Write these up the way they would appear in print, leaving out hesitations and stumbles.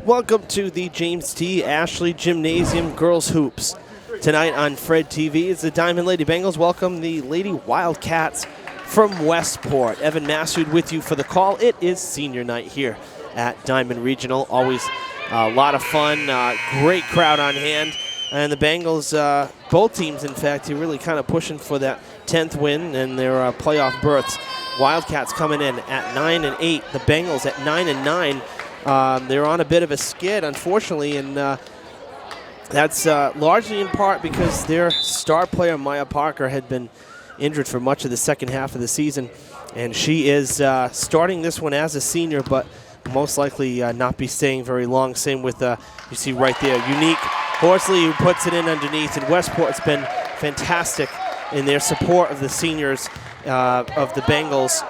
Welcome to the James T. Ashley Gymnasium Girls Hoops. Tonight on Fred TV, it's the Diamond Lady Bengals welcome the Lady Wildcats from Westport. Evan Massoud with you for the call. It is senior night here at Diamond Regional. Always a lot of fun, great crowd on hand. And the Bengals, both teams, in fact, are really kind of pushing for that 10th win and their playoff berths. Wildcats coming in at 9-8. The Bengals at 9-9. They're on a bit of a skid, unfortunately, and that's largely in part because their star player, Maya Parker, had been injured for much of the second half of the season, and she is starting this one as a senior, but most likely not be staying very long. Same with, you see right there, Unique Horsley, who puts it in underneath, and Westport's been fantastic in their support of the seniors of the Bengals.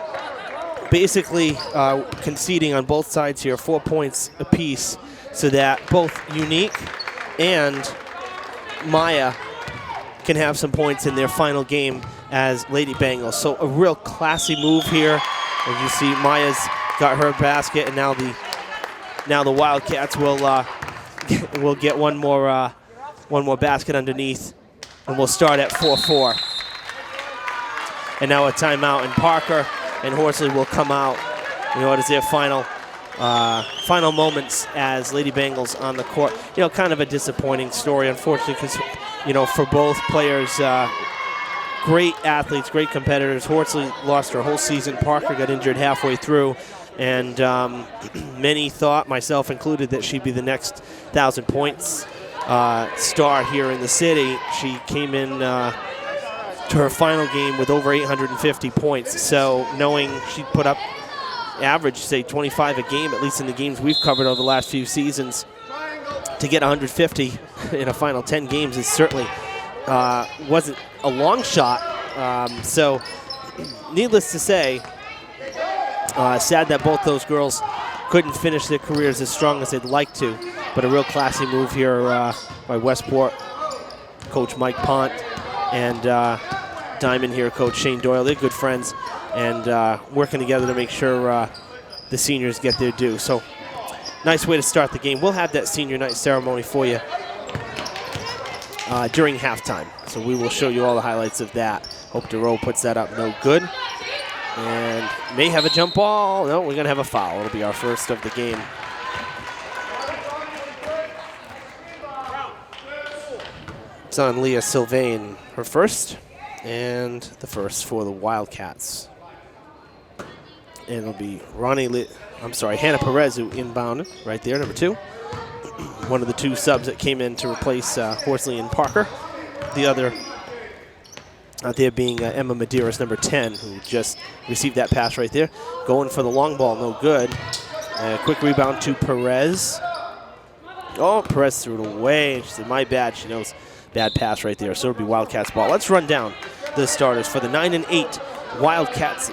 Basically conceding on both sides here 4 points apiece so that both Unique and Maya can have some points in their final game as Lady Bengals. So a real classy move here. As you see, Maya's got her basket, and now the Wildcats will get one more basket underneath, and we'll start at 4-4. And now a timeout, and Parker and Horsley will come out. You know, it is their final moments as Lady Bengals on the court. You know, kind of a disappointing story, unfortunately, because, you know, for both players, great athletes, great competitors. Horsley lost her whole season. Parker got injured halfway through, and many thought, myself included, that she'd be the next 1,000 points star here in the city. She came in to her final game with over 850 points. So knowing she'd put up average, say 25 a game, at least in the games we've covered over the last few seasons, to get 150 in a final 10 games is certainly wasn't a long shot. So needless to say, sad that both those girls couldn't finish their careers as strong as they'd like to, but a real classy move here by Westport, Coach Mike Pont, and Diamond here, Coach Shane Doyle. They're good friends and working together to make sure the seniors get their due. So nice way to start the game. We'll have that senior night ceremony for you during halftime. So we will show you all the highlights of that. Hope DeRoe puts that up no good. And may have a jump ball. No, we're going to have a foul. It'll be our first of the game. It's on Leah Sylvain, her first, and the first for the Wildcats. And it'll be Hannah Perez who inbounded right there, number 2. One of the 2 subs that came in to replace Horsley and Parker. The other out there being Emma Medeiros, number 10, who just received that pass right there. Going for the long ball, no good. Quick rebound to Perez. Oh, Perez threw it away. She said, my bad. She knows. Bad pass right there. So it'll be Wildcats ball. Let's run down the starters for the 9-8 Wildcats.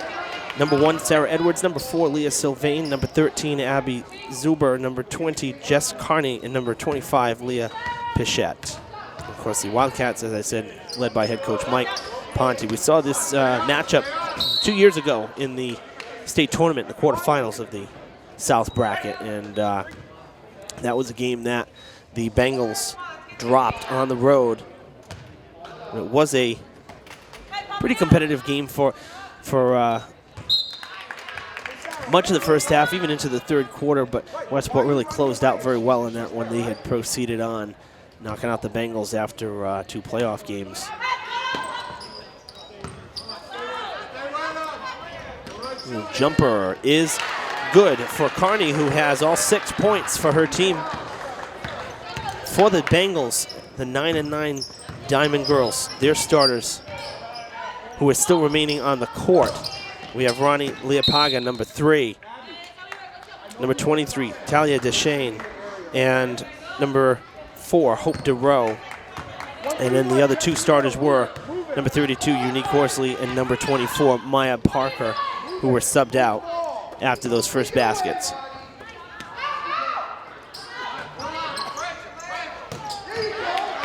Number 1, Sarah Edwards. Number 4, Leah Sylvain. Number 13, Abby Zuber. Number 20, Jess Carney. And number 25, Leah Pichette. Of course, the Wildcats, as I said, led by head coach Mike Ponte. We saw this matchup 2 years ago in the state tournament, in the quarterfinals of the South bracket. And that was a game that the Bengals dropped on the road. It was a pretty competitive game for much of the first half, even into the third quarter, but Westport really closed out very well in that one. They had proceeded on, knocking out the Bengals after 2 playoff games. The jumper is good for Carney, who has all 6 points for her team. For the Bengals, the 9-9 Diamond Girls, their starters, who are still remaining on the court. We have Ronnie Leopaga, number 3. Number 23, Talia Deshane. And number 4, Hope DeRoe. And then the other 2 starters were number 32, Unique Horsley, and number 24, Maya Parker, who were subbed out after those first baskets.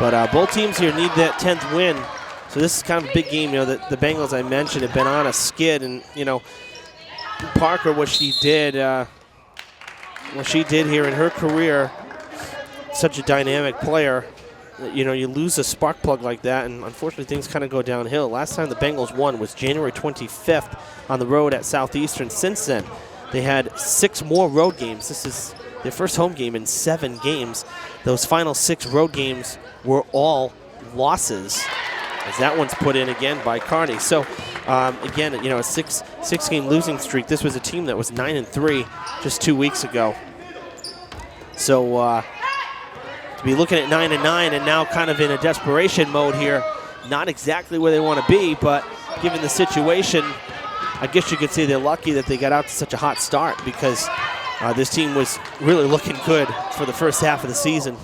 But both teams here need that 10th win. So this is kind of a big game. You know, the Bengals, I mentioned, have been on a skid. And, you know, Parker, what she did what she did here in her career, such a dynamic player. You know, you lose a spark plug like that, and unfortunately things kind of go downhill. Last time the Bengals won was January 25th on the road at Southeastern. Since then, they had 6 more road games. This is their first home game in 7 games. Those final 6 road games were all losses, as that one's put in again by Kearney. So, again, you know, a six-game losing streak. This was a team that was 9-3 just 2 weeks ago. So, to be looking at 9-9 and now kind of in a desperation mode here, not exactly where they want to be, but given the situation, I guess you could say they're lucky that they got out to such a hot start, because this team was really looking good for the first half of the season.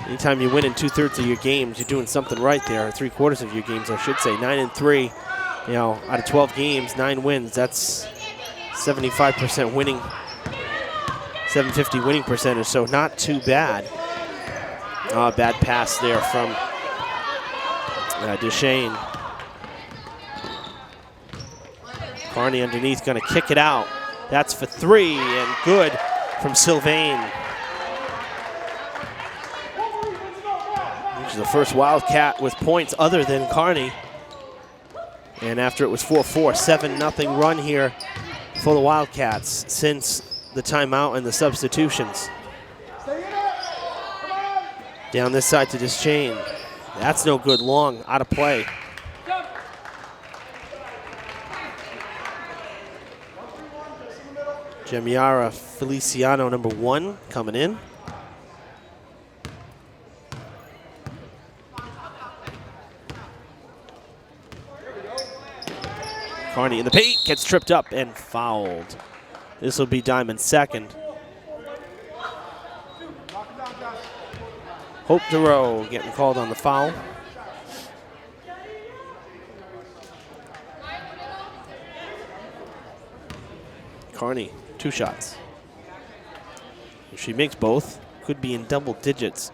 Anytime you win in 2/3 of your games, you're doing something right there, or 3/4 of your games, I should say. 9-3, you know, out of 12 games, 9 wins. That's 75% winning. 750 winning percentage, so not too bad. Bad pass there from Deshane. Kearney underneath, going to kick it out. That's for 3, and good from Sylvain. Which is the first Wildcat with points other than Kearney. And after it was 4-4, 7-0 run here for the Wildcats since the timeout and the substitutions. Down this side to Deshane. That's no good, long, out of play. Jamiara Feliciano, number 1, coming in. Kearney in the paint, gets tripped up and fouled. This will be Diman's second. Hope DeRoe getting called on the foul. Kearney, 2 shots. If she makes both, could be in double digits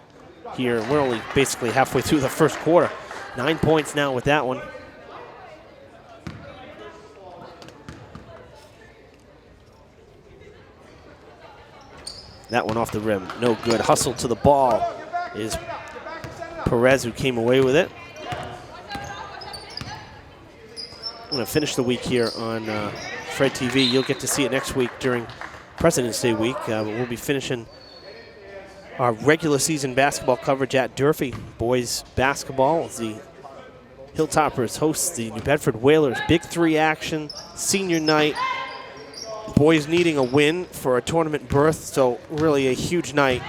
here. We're only basically halfway through the first quarter. 9 points now with that one. That one off the rim, no good. Hustle to the ball is Perez, who came away with it. I'm going to finish the week here on Fred TV. You'll get to see it next week during President's Day week. We'll be finishing our regular season basketball coverage at Durfee. Boys basketball, the Hilltoppers host the New Bedford Whalers. Big 3 action, senior night. Boys needing a win for a tournament berth, so really a huge night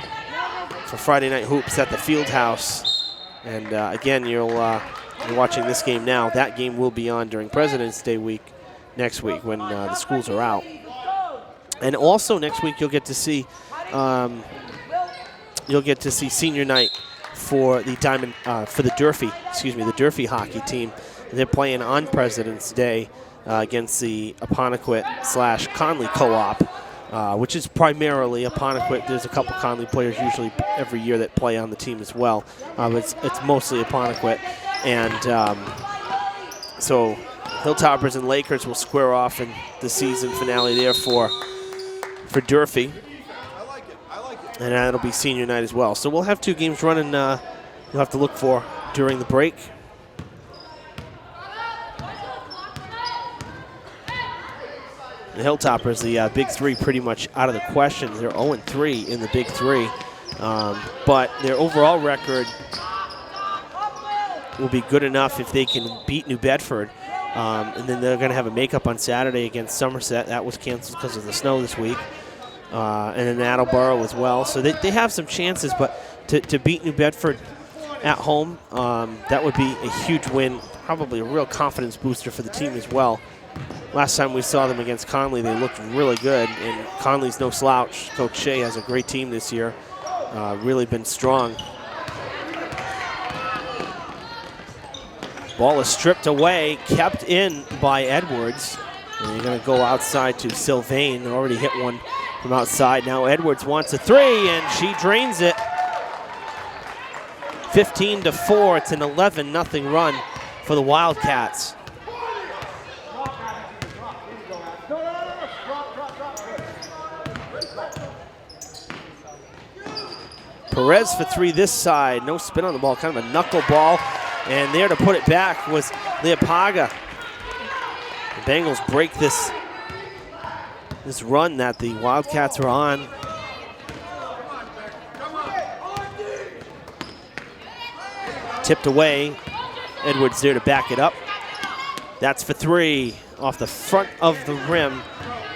for Friday night hoops at the Fieldhouse. And again, you're watching this game now. That game will be on during President's Day week next week when the schools are out. And also next week you'll get to see senior night for the the Durfee hockey team. They're playing on President's Day against the Apponequet/Conley co-op, which is primarily Apponequet. There's a couple Conley players usually every year that play on the team as well. It's mostly Apponequet. And so Hilltoppers and Lakers will square off in the season finale there for Durfee. And that'll be senior night as well. So we'll have 2 games running you'll have to look for during the break. The Hilltoppers, the Big 3, pretty much out of the question. They're 0-3 in the Big 3. But their overall record will be good enough if they can beat New Bedford. And then they're going to have a makeup on Saturday against Somerset. That was canceled because of the snow this week. And then Attleboro as well. So they have some chances, but to beat New Bedford at home, that would be a huge win, probably a real confidence booster for the team as well. Last time we saw them against Conley, they looked really good, and Conley's no slouch. Coach Shea has a great team this year, really been strong. Ball is stripped away, kept in by Edwards. And you're going to go outside to Sylvain, already hit one from outside. Now Edwards wants a 3, and she drains it. 15-4, it's an 11-0 run for the Wildcats. Perez for three this side. No spin on the ball, kind of a knuckle ball. And there to put it back was Leopaga. The Bengals break this run that the Wildcats are on. Tipped away. Edwards there to back it up. That's for three. Off the front of the rim.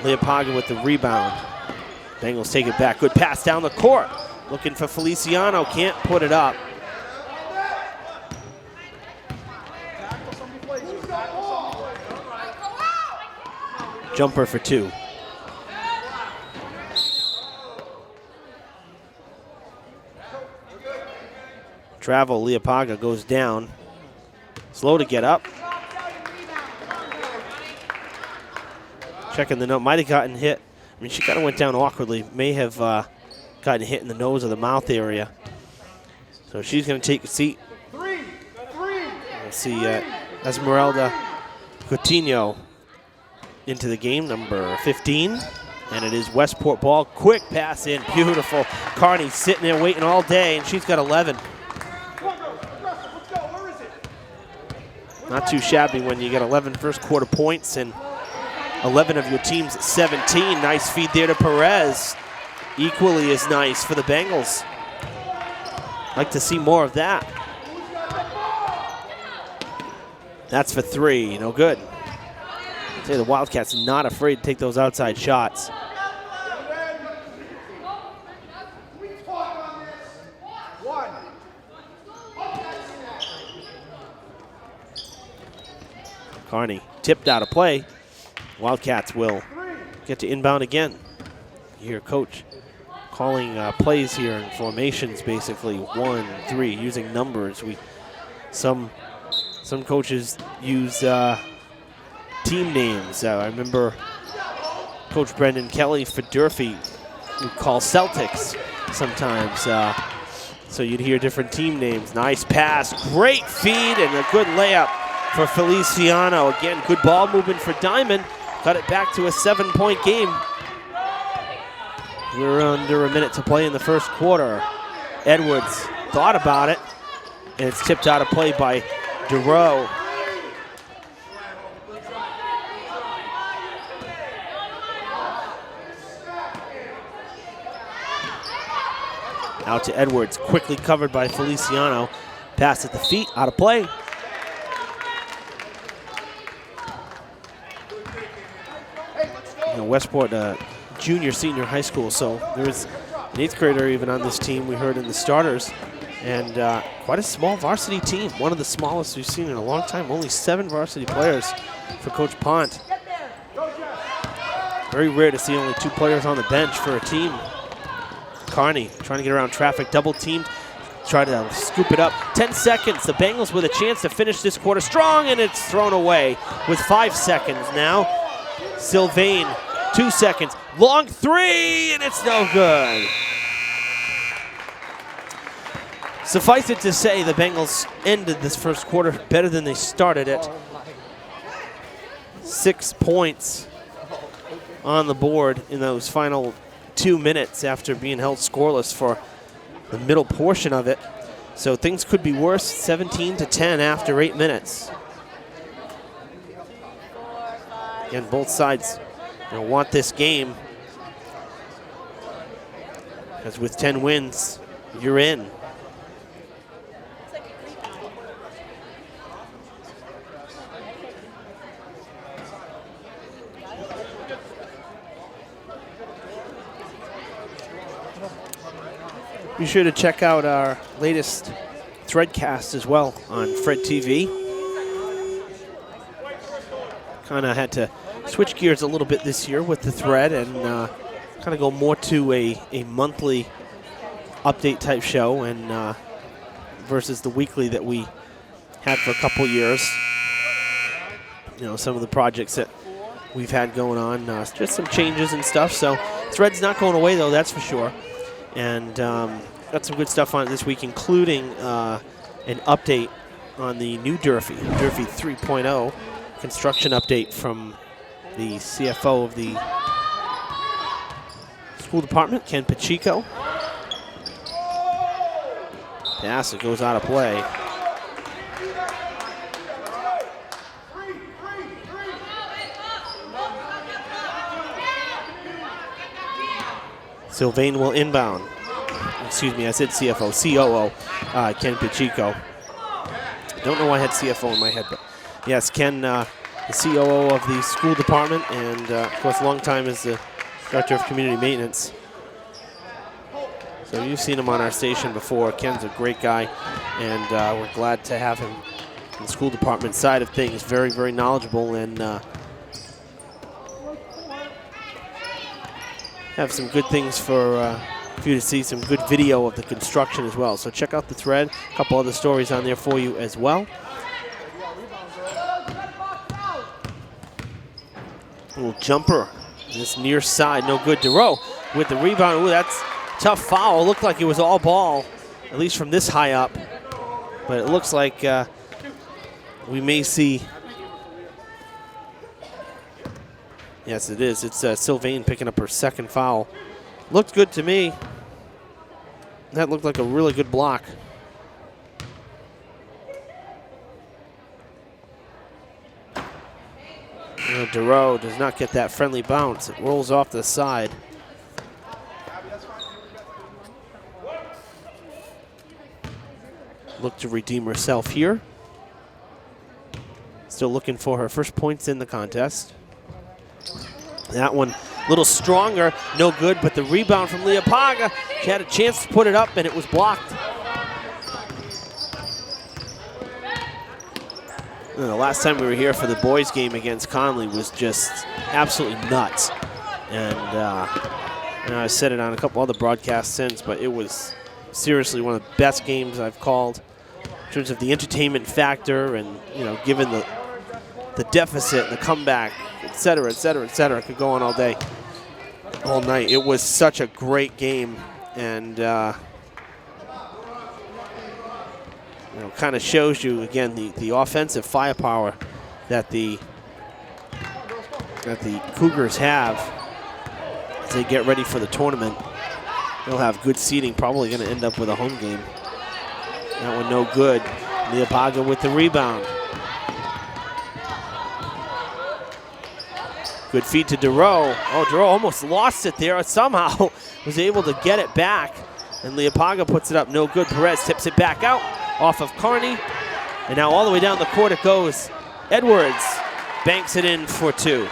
Leopaga with the rebound. Bengals take it back. Good pass down the court. Looking for Feliciano. Can't put it up. Jumper for two. Travel, Leopaga goes down. Slow to get up. Checking the note, might have gotten hit. I mean, she kind of went down awkwardly. May have gotten hit in the nose or the mouth area. So she's going to take a seat. We'll see Esmeralda Coutinho into the game, number 15. And it is Westport ball. Quick pass in, beautiful. Carney sitting there waiting all day, and she's got 11. Not too shabby when you get 11 first quarter points and 11 of your team's 17. Nice feed there to Perez. Equally as nice for the Bengals. Like to see more of that. That's for three, no good. Say the Wildcats not afraid to take those outside shots. Carney tipped out of play. Wildcats will get to inbound again. You hear Coach calling plays here in formations, basically 1, 3, using numbers. Some coaches use team names. I remember Coach Brendan Kelly for Durfee would call Celtics sometimes. So you'd hear different team names. Nice pass, great feed, and a good layup for Feliciano. Again, good ball movement for Diman. Cut it back to a 7-point game. We're under a minute to play in the first quarter. Edwards thought about it, and it's tipped out of play by DeRoe. Out to Edwards, quickly covered by Feliciano. Pass at the feet, out of play. Westport junior, senior high school, so there's an 8th grader even on this team we heard in the starters, and quite a small varsity team, one of the smallest we've seen in a long time. Only 7 varsity players for Coach Pont. Very rare to see only 2 players on the bench for a team. Carney trying to get around traffic, double teamed, try to scoop it up. 10 seconds, the Bengals with a chance to finish this quarter strong, and it's thrown away with 5 seconds now. Sylvain, 2 seconds, long three, and it's no good. Suffice it to say, the Bengals ended this first quarter better than they started it. 6 points on the board in those final 2 minutes after being held scoreless for the middle portion of it. So things could be worse, 17-10 after 8 minutes. Again, both sides want this game, because with 10 wins, you're in. Be sure to check out our latest Threadcast as well on Fred TV. Kind of had to switch gears a little bit this year with the Thread and kind of go more to a monthly update type show and versus the weekly that we had for a couple years. You know, some of the projects that we've had going on, just some changes and stuff. So Thread's not going away though, that's for sure. And got some good stuff on it this week, including an update on the new Durfee 3.0 construction update from the CFO of the school department, Ken Pacheco. Pass, it goes out of play. Sylvain will inbound. Excuse me, I said CFO, COO, Ken Pacheco. Don't know why I had CFO in my head, but yes, Ken, the COO of the school department, and of course, long time as the director of community maintenance. So you've seen him on our station before. Ken's a great guy, and we're glad to have him in the school department side of things. Very, very knowledgeable, and have some good things for you to see, some good video of the construction as well. So check out the thread. A couple other stories on there for you as well. Little jumper, this near side, no good. DeRoe with the rebound. Ooh, that's tough foul. Looked like it was all ball, at least from this high up. But it looks like we may see. Yes, it is. It's Sylvain picking up her second foul. Looked good to me. That looked like a really good block. DeRoe does not get that friendly bounce. It rolls off the side. Look to redeem herself here. Still looking for her first points in the contest. That one a little stronger, no good, but the rebound from Leopaga, she had a chance to put it up and it was blocked. The last time we were here for the boys game against Conley was just absolutely nuts. And I said it on a couple other broadcasts since, but it was seriously one of the best games I've called in terms of the entertainment factor and, you know, given the deficit and the comeback, et cetera, et cetera, et cetera. Could go on all day, all night. It was such a great game, and you know, kind of shows you again the offensive firepower that the Cougars have as they get ready for the tournament. They'll have good seeding, probably going to end up with a home game. That one no good. Leopaga with the rebound. Good feed to DeRoe. Oh, DeRoe almost lost it there. Somehow was able to get it back. And Leopaga puts it up, no good. Perez tips it back out off of Carney. And now all the way down the court it goes. Edwards banks it in for two.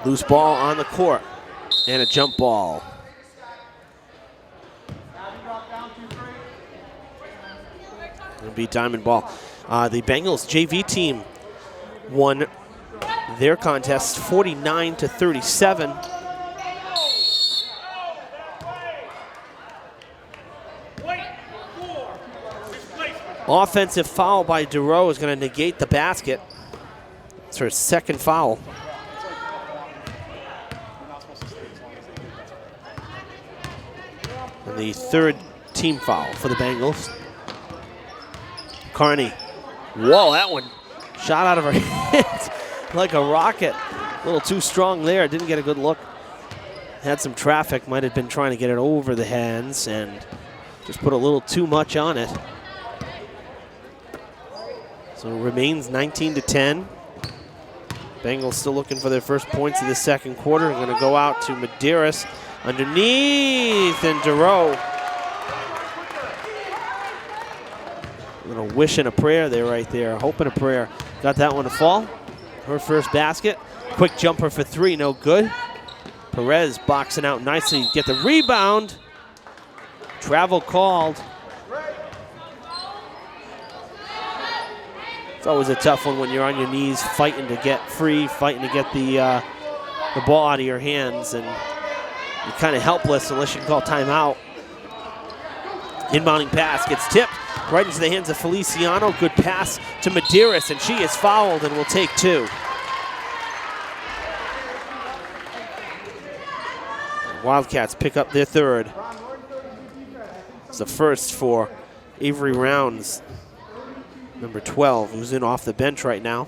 Loose ball on the court. And a jump ball. It'll be diamond ball. The Bengals JV team won their contest 49-37. Offensive foul by DeRoe is going to negate the basket. It's her second foul. And the third team foul for the Bengals. Carney. Whoa, that one shot out of her hands like a rocket. A little too strong there. Didn't get a good look. Had some traffic. Might have been trying to get it over the hands and just put a little too much on it. So it remains 19-10. Bengals still looking for their first points of the second quarter. Going to go out to Medeiros underneath, and DeRoe. A little wish and a prayer there, right there. Hope and a prayer. Got that one to fall. Her first basket. Quick jumper for three, no good. Perez boxing out nicely. Get the rebound. Travel called. It's always a tough one when you're on your knees fighting to get free, fighting to get the ball out of your hands, and you're kind of helpless unless you can call timeout. Inbounding pass gets tipped right into the hands of Feliciano. Good pass to Medeiros, and she is fouled and will take two. Wildcats pick up their third. It's the first for Avery Rounds. number 12, who's in off the bench right now.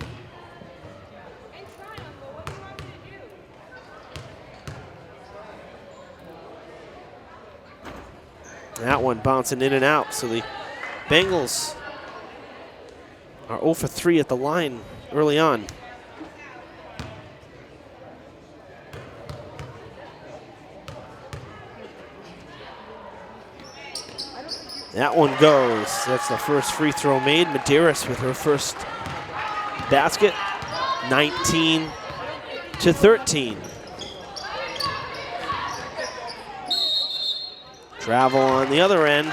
That one bouncing in and out, so the Bengals are 0 for 3 at the line early on. That one goes. That's the first free throw made. Medeiros with her first basket, 19-13. Travel on the other end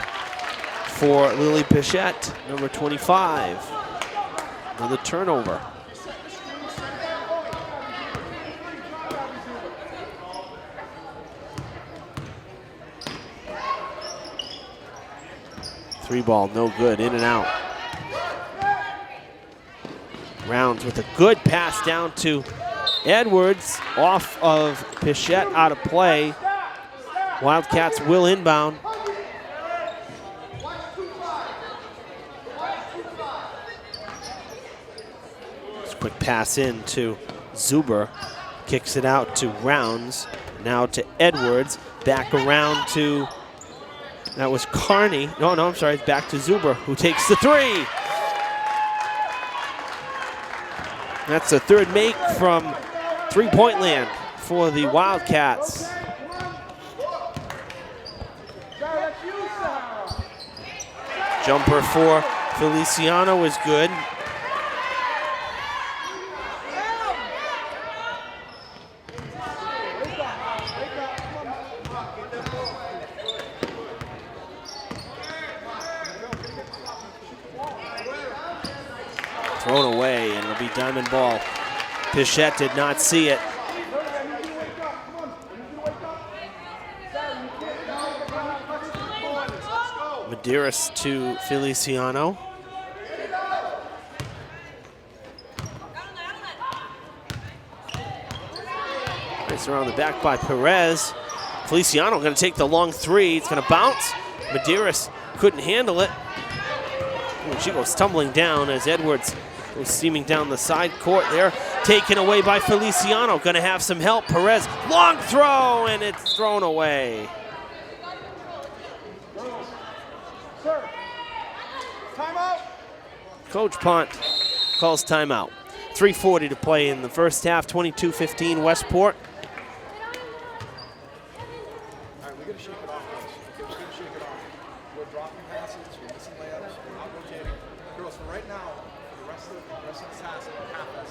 for Lily Pichette, number 25. Another turnover. Three ball, no good, in and out. Rounds with a good pass down to Edwards, off of Pichette, out of play. Wildcats will inbound. Just quick pass in to Zuber. Kicks it out to Rounds. Now to Edwards. Back around to, that was Carney. No, I'm sorry, back to Zuber, who takes the three. That's a third make from three-point land for the Wildcats. Jumper for Feliciano is good. Thrown away, and it'll be diamond ball. Pichette did not see it. Medeiros to Feliciano. Nice around the back by Perez. Feliciano going to take the long three. It's going to bounce. Medeiros couldn't handle it. And she goes tumbling down as Edwards goes steaming down the side court there. Taken away by Feliciano. Going to have some help. Perez, long throw, and it's thrown away. Timeout. Coach Pont calls timeout. 3:40 to play in the first half, 22-15 Westport. All right, we got to shake it off, guys. We're going to shake it off. We're dropping passes, we're missing layups, we're not rotating. Girls, for right now, for the rest of this half as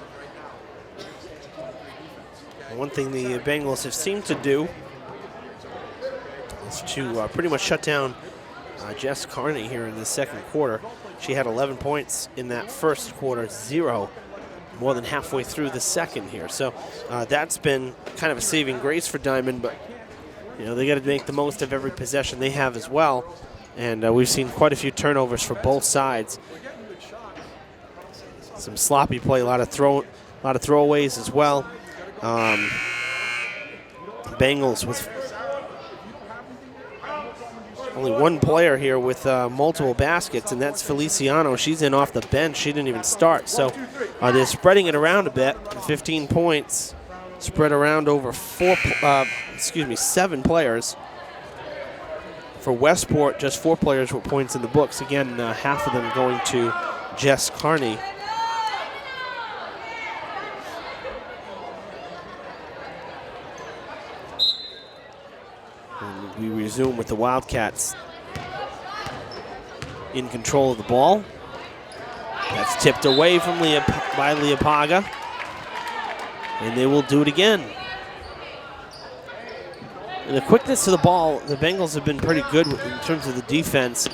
of right now, we're going to stay in 23 defense. Okay? One thing the Bengals have seemed to do is to pretty much shut down Jess Carney here in the second quarter. She had 11 points in that first quarter, 0 more than halfway through the second here. So that's been kind of a saving grace for Diamond, but you know, they got to make the most of every possession they have as well. And we've seen quite a few turnovers for both sides. Some sloppy play, a lot of throwaways as well. Bengals with only one player here with multiple baskets, and that's Feliciano. She's in off the bench. She didn't even start. So they're spreading it around a bit. 15 points spread around over 7 players. For Westport, just 4 players with points in the books. Again, half of them going to Jess Carney. And we resume with the Wildcats in control of the ball. That's tipped away from by Leopaga. And they will do it again. And the quickness of the ball, the Bengals have been pretty good in terms of the defense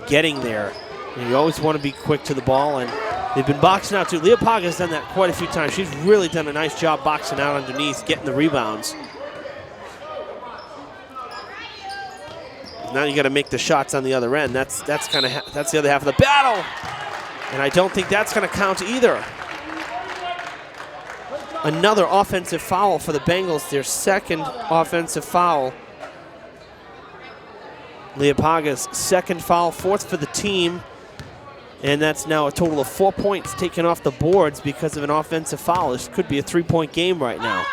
getting there. And you always want to be quick to the ball, and they've been boxing out too. Leopaga's done that quite a few times. She's really done a nice job boxing out underneath, getting the rebounds. Now you got to make the shots on the other end. That's the other half of the battle, and I don't think that's going to count either. Another offensive foul for the Bengals, their second offensive foul. Leopaga's second foul, 4th for the team, And that's now a total of 4 points taken off the boards because of an offensive foul. This could be a 3-point game right now.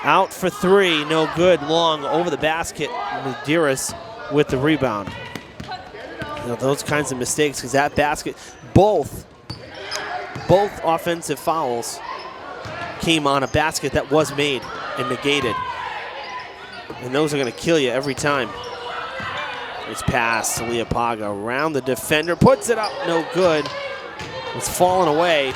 Out for three, no good. Long over the basket. Medeiros with the rebound. You know, those kinds of mistakes, because that basket, both offensive fouls came on a basket that was made and negated. And those are going to kill you every time. It's pass to Leopaga around the defender, puts it up, no good. It's falling away.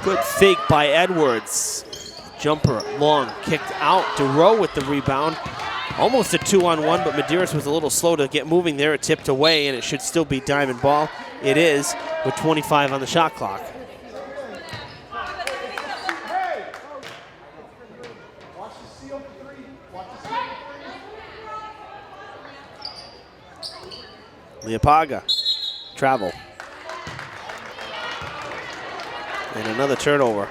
Good fake by Edwards. Jumper, long, kicked out. DeRoe with the rebound. Almost a 2-on-1, but Medeiros was a little slow to get moving there. It tipped away, and it should still be Diamond ball. It is, with 25 on the shot clock. Leopaga, travel. And another turnover.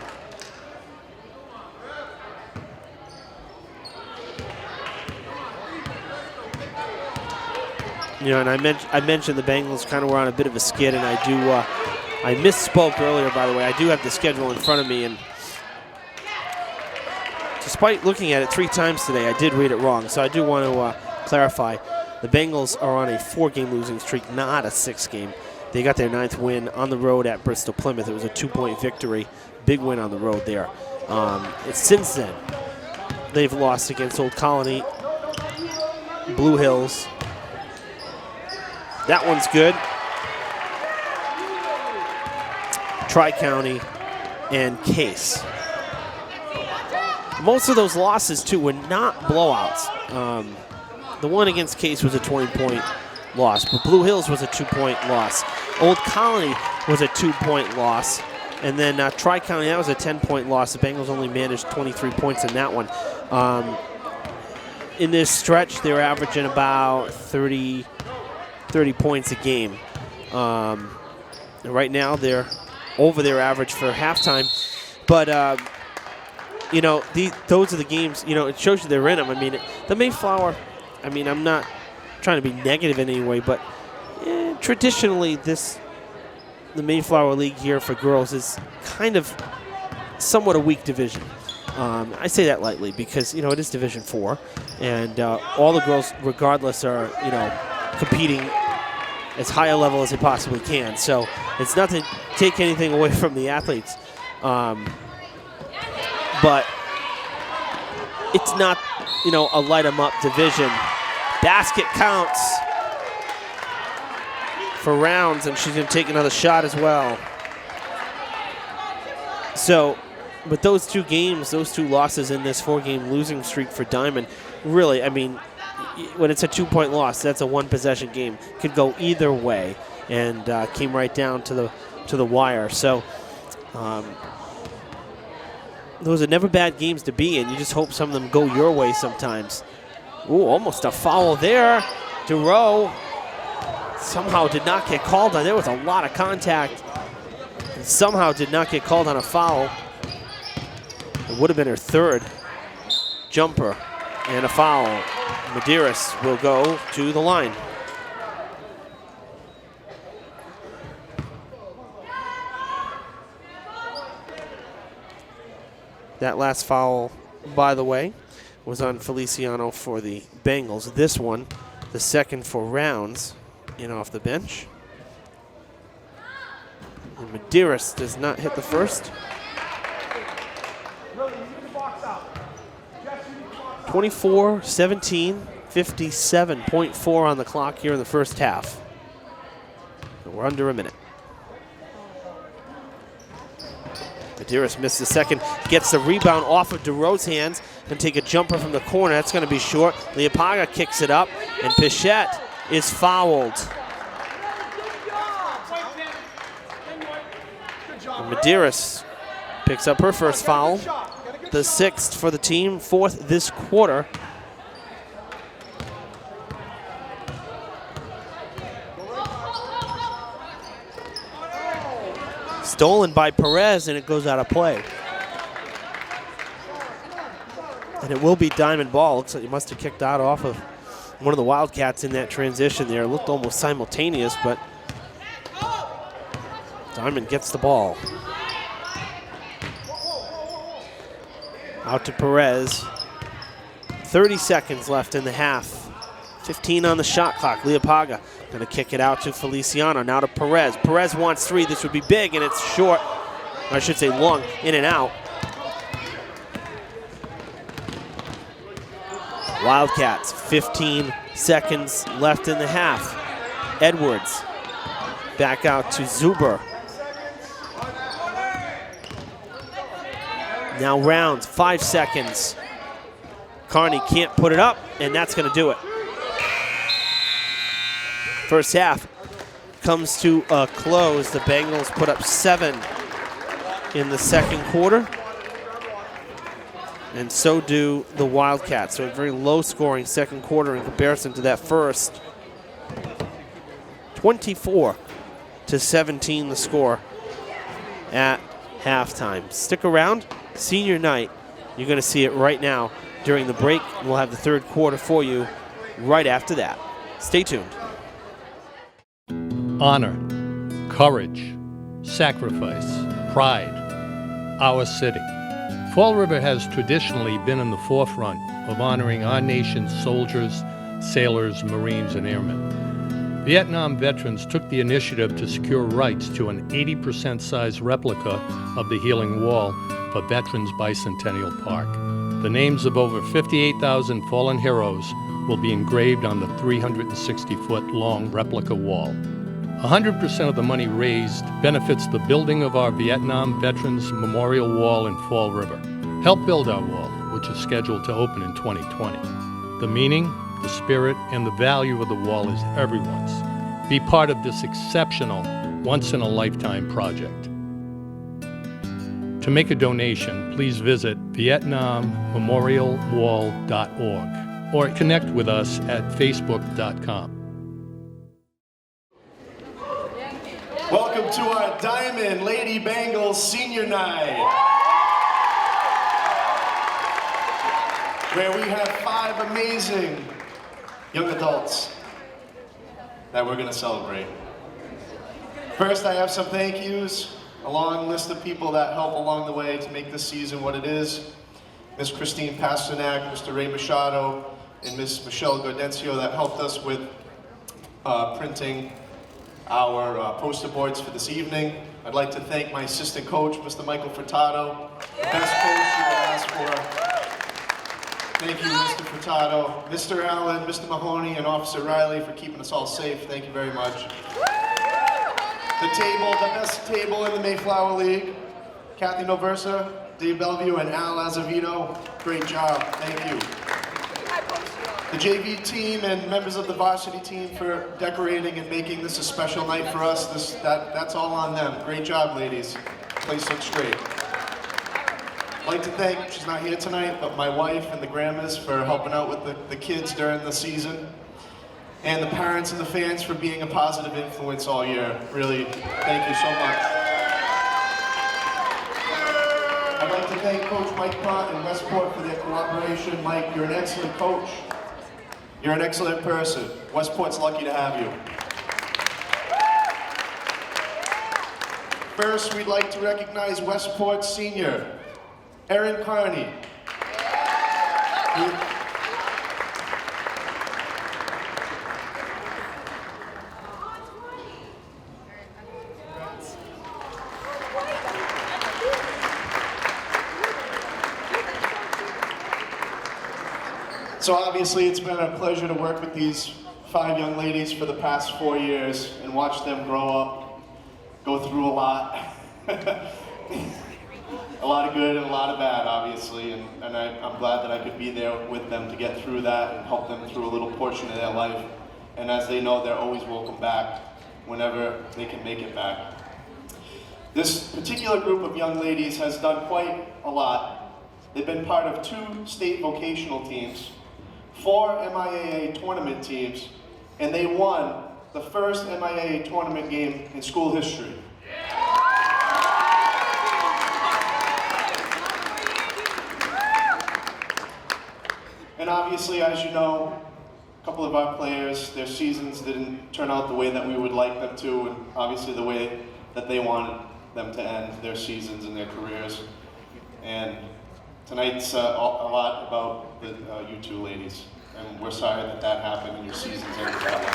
You know, and I mentioned the Bengals kind of were on a bit of a skid, and I misspoke earlier, by the way. I do have the schedule in front of me, and despite looking at it 3 times today, I did read it wrong. So I do want to clarify. The Bengals are on a 4-game losing streak, not a 6-game. They got their 9th win on the road at Bristol Plymouth. It was a 2-point victory, big win on the road there. Since then, they've lost against Old Colony, Blue Hills. That one's good. Tri-County and Case. Most of those losses, too, were not blowouts. The one against Case was a 20-point loss, but Blue Hills was a 2-point loss. Old Colony was a 2-point loss. And then Tri-County, that was a 10-point loss. The Bengals only managed 23 points in that one. In this stretch, they were averaging about 30 points a game. Right now, they're over their average for halftime. But, you know, those are the games, you know, it shows you they're in them. I mean, the Mayflower, I mean, I'm not trying to be negative in any way, but traditionally the Mayflower League here for girls is kind of somewhat a weak division. I say that lightly because, you know, it is Division 4, and all the girls, regardless, are, you know, competing as high a level as they possibly can. So it's not to take anything away from the athletes, but it's not, you know, a light 'em up division. Basket counts for Rounds, and she's going to take another shot as well. So with those 2 games, those 2 losses in this 4-game losing streak for Diamond, really, I mean, when it's a 2-point loss, that's a 1-possession game. Could go either way, and came right down to the wire. So those are never bad games to be in. You just hope some of them go your way sometimes. Ooh, almost a foul there. DeRoe somehow did not get called on. There was a lot of contact, and somehow did not get called on a foul. It would have been her 3rd jumper, and a foul. Medeiros will go to the line. That last foul, by the way, was on Feliciano for the Bengals. This one, the second for Rounds, in off the bench. And Medeiros does not hit the first. 24-17, 57.4 on the clock here in the first half. We're under a minute. Medeiros missed the second, gets the rebound off of DeRoe's hands and take a jumper from the corner. That's going to be short. Leopaga kicks it up, and Pichette is fouled. And Medeiros picks up her first foul, the 6th for the team, 4th this quarter. Stolen by Perez, and it goes out of play. And it will be Diamond ball. Looks like he must have kicked out off of one of the Wildcats in that transition there. It looked almost simultaneous, but Diamond gets the ball. Out to Perez. 30 seconds left in the half. 15 on the shot clock. Leopaga going to kick it out to Feliciano. Now to Perez. Perez wants 3. This would be big, and it's short. Or I should say long, in and out. Wildcats, 15 seconds left in the half. Edwards back out to Zuber. Now Rounds, 5 seconds. Carney can't put it up, and that's going to do it. First half comes to a close. The Bengals put up 7 in the second quarter, and so do the Wildcats. So a very low-scoring second quarter in comparison to that first. 24-17 the score at halftime. Stick around. Senior night, you're going to see it right now during the break. We'll have the third quarter for you right after that. Stay tuned. Honor, courage, sacrifice, pride, our city. Fall River has traditionally been in the forefront of honoring our nation's soldiers, sailors, Marines, and airmen. Vietnam veterans took the initiative to secure rights to an 80% size replica of the Healing Wall for Veterans Bicentennial Park. The names of over 58,000 fallen heroes will be engraved on the 360-foot long replica wall. 100% of the money raised benefits the building of our Vietnam Veterans Memorial Wall in Fall River. Help build our wall, which is scheduled to open in 2020. The meaning, the spirit, and the value of the wall is everyone's. Be part of this exceptional, once-in-a-lifetime project. To make a donation, please visit VietnamMemorialWall.org or connect with us at Facebook.com. Welcome to our Diamond Lady Bengals Senior Night, where we have 5 amazing young adults that we're going to celebrate. First, I have some thank yous, a long list of people that help along the way to make this season what it is. Miss Christine Pasternak, Mr. Ray Machado, and Miss Michelle Gaudencio that helped us with printing our poster boards for this evening. I'd like to thank my assistant coach, Mr. Michael Furtado, the best coach you would ask for. Thank you, Mr. Furtado, Mr. Allen, Mr. Mahoney, and Officer Riley for keeping us all safe. Thank you very much. The best table in the Mayflower League, Kathy Noversa, Dave Bellevue, and Al Azevedo. Great job. Thank you. The JV team and members of the varsity team for decorating and making this a special night for us. That's all on them. Great job, ladies. Place looks great. I'd like to thank, she's not here tonight, but my wife and the grandmas for helping out with the kids during the season. And the parents and the fans for being a positive influence all year. Really, thank you so much. I'd like to thank Coach Mike Pont and Westport for their cooperation. Mike, you're an excellent coach. You're an excellent person. Westport's lucky to have you. First, we'd like to recognize Westport senior, Erin Carney. So obviously it's been a pleasure to work with these 5 young ladies for the past 4 years and watch them grow up, go through a lot. A lot of good and a lot of bad, obviously, and I'm glad that I could be there with them to get through that and help them through a little portion of their life. And as they know, they're always welcome back whenever they can make it back. This particular group of young ladies has done quite a lot. They've been part of 2 state vocational teams, 4 MIAA tournament teams, and they won the first MIAA tournament game in school history. And obviously, as you know, a couple of our players, their seasons didn't turn out the way that we would like them to, and obviously the way that they wanted them to end their seasons and their careers. And tonight's a lot about you two ladies, and we're sorry that that happened and your seasons ended that way.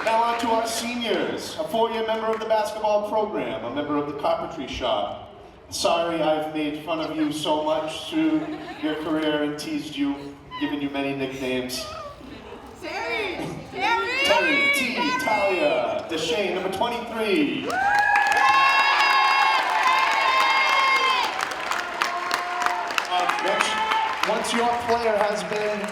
Now on to our seniors, a 4-year member of the basketball program, a member of the carpentry shop. Sorry I've made fun of you so much through your career and teased you, given you many nicknames. Terry! Terry, T, Talia, Deshane, number 23. Once your player has been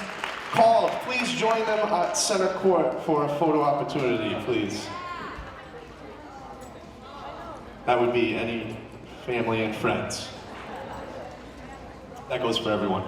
called, please join them at center court for a photo opportunity, please. That would be any family and friends. That goes for everyone.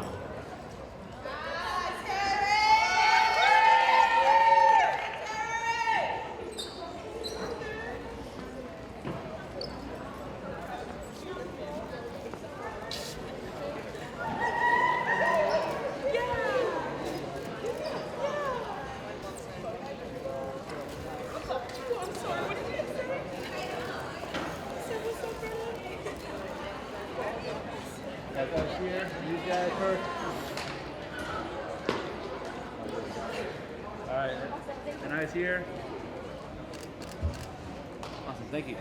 Alright, and I was here. Awesome, thank you.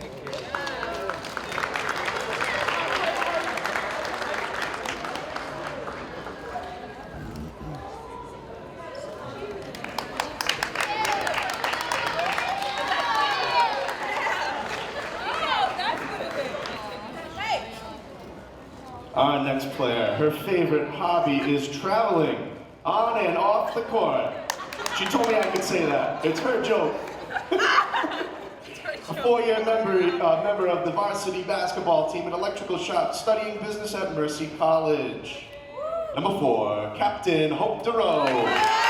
Our next player, her favorite hobby is traveling on and off the court. She told me I could say that. It's her joke. A 4-year member of the varsity basketball team at Electrical Shop, studying business at Mercy College. Number 4, Captain Hope DeRoe.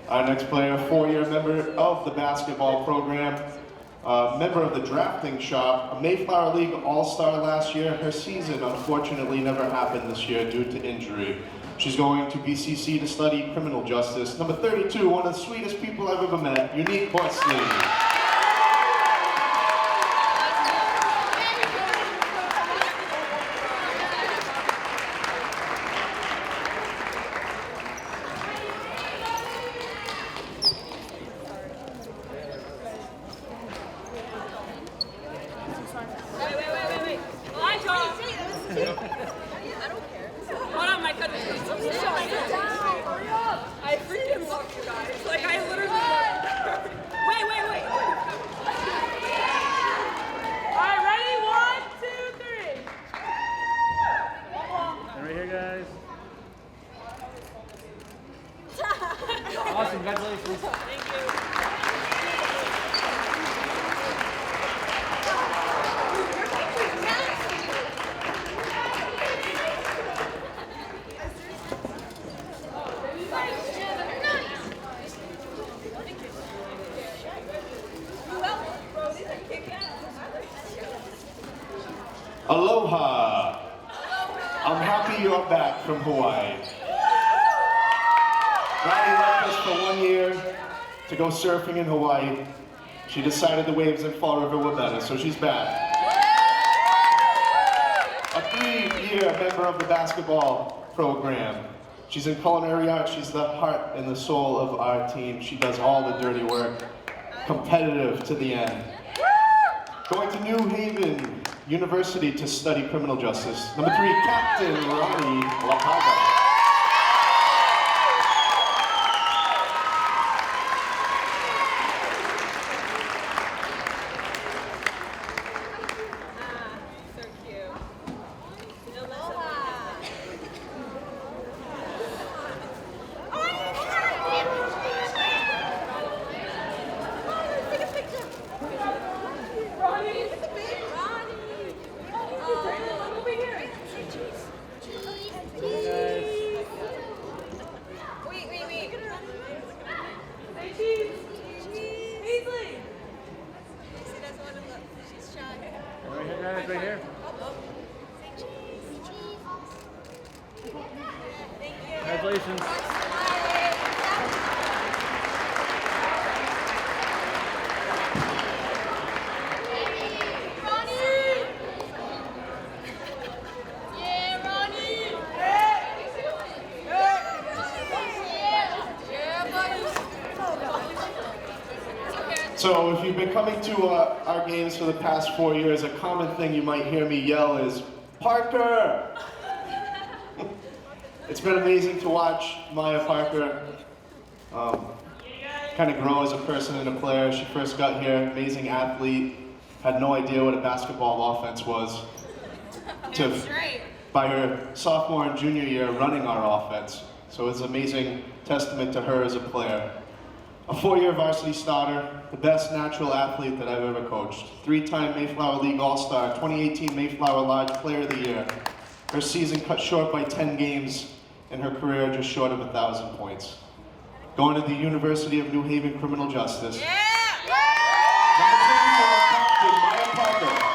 Our next player, 4-year member of the basketball program, member of the drafting shop, a Mayflower League All-Star last year. Her season, unfortunately, never happened this year due to injury. She's going to BCC to study criminal justice. Number 32, one of the sweetest people I've ever met, Unique Horsley. Wait. I don't care. Hold on, my goodness. I freaking love you guys. Like, I literally love you. Wait. All right, ready? 1, 2, 3. And right here, guys. Awesome, congratulations. Thank you. Aloha. I'm happy you're back from Hawaii. Riley left us for 1 year to go surfing in Hawaii. She decided the waves in Fall River were better, so she's back. A 3-year member of the basketball program. She's in culinary arts. She's the heart and the soul of our team. She does all the dirty work. competitive to the end. Going to New Haven University to study criminal justice. Number 3, Captain Ronnie LaPaga. So cute. Right here. Congratulations. So if you've been coming to our games for the past 4 years, a common thing you might hear me yell is, Parker! It's been amazing to watch Maya Parker kind of grow as a person and a player. She first got here, amazing athlete, had no idea what a basketball offense was. By her sophomore and junior year, running our offense. So it's an amazing testament to her as a player. A 4-year varsity starter, the best natural athlete that I've ever coached. 3-time Mayflower League All-Star, 2018 Mayflower Lodge Player of the Year. Her season cut short by 10 games, and her career just short of 1,000 points. Going to the University of New Haven Criminal Justice. Number 24, Captain Maya Parker.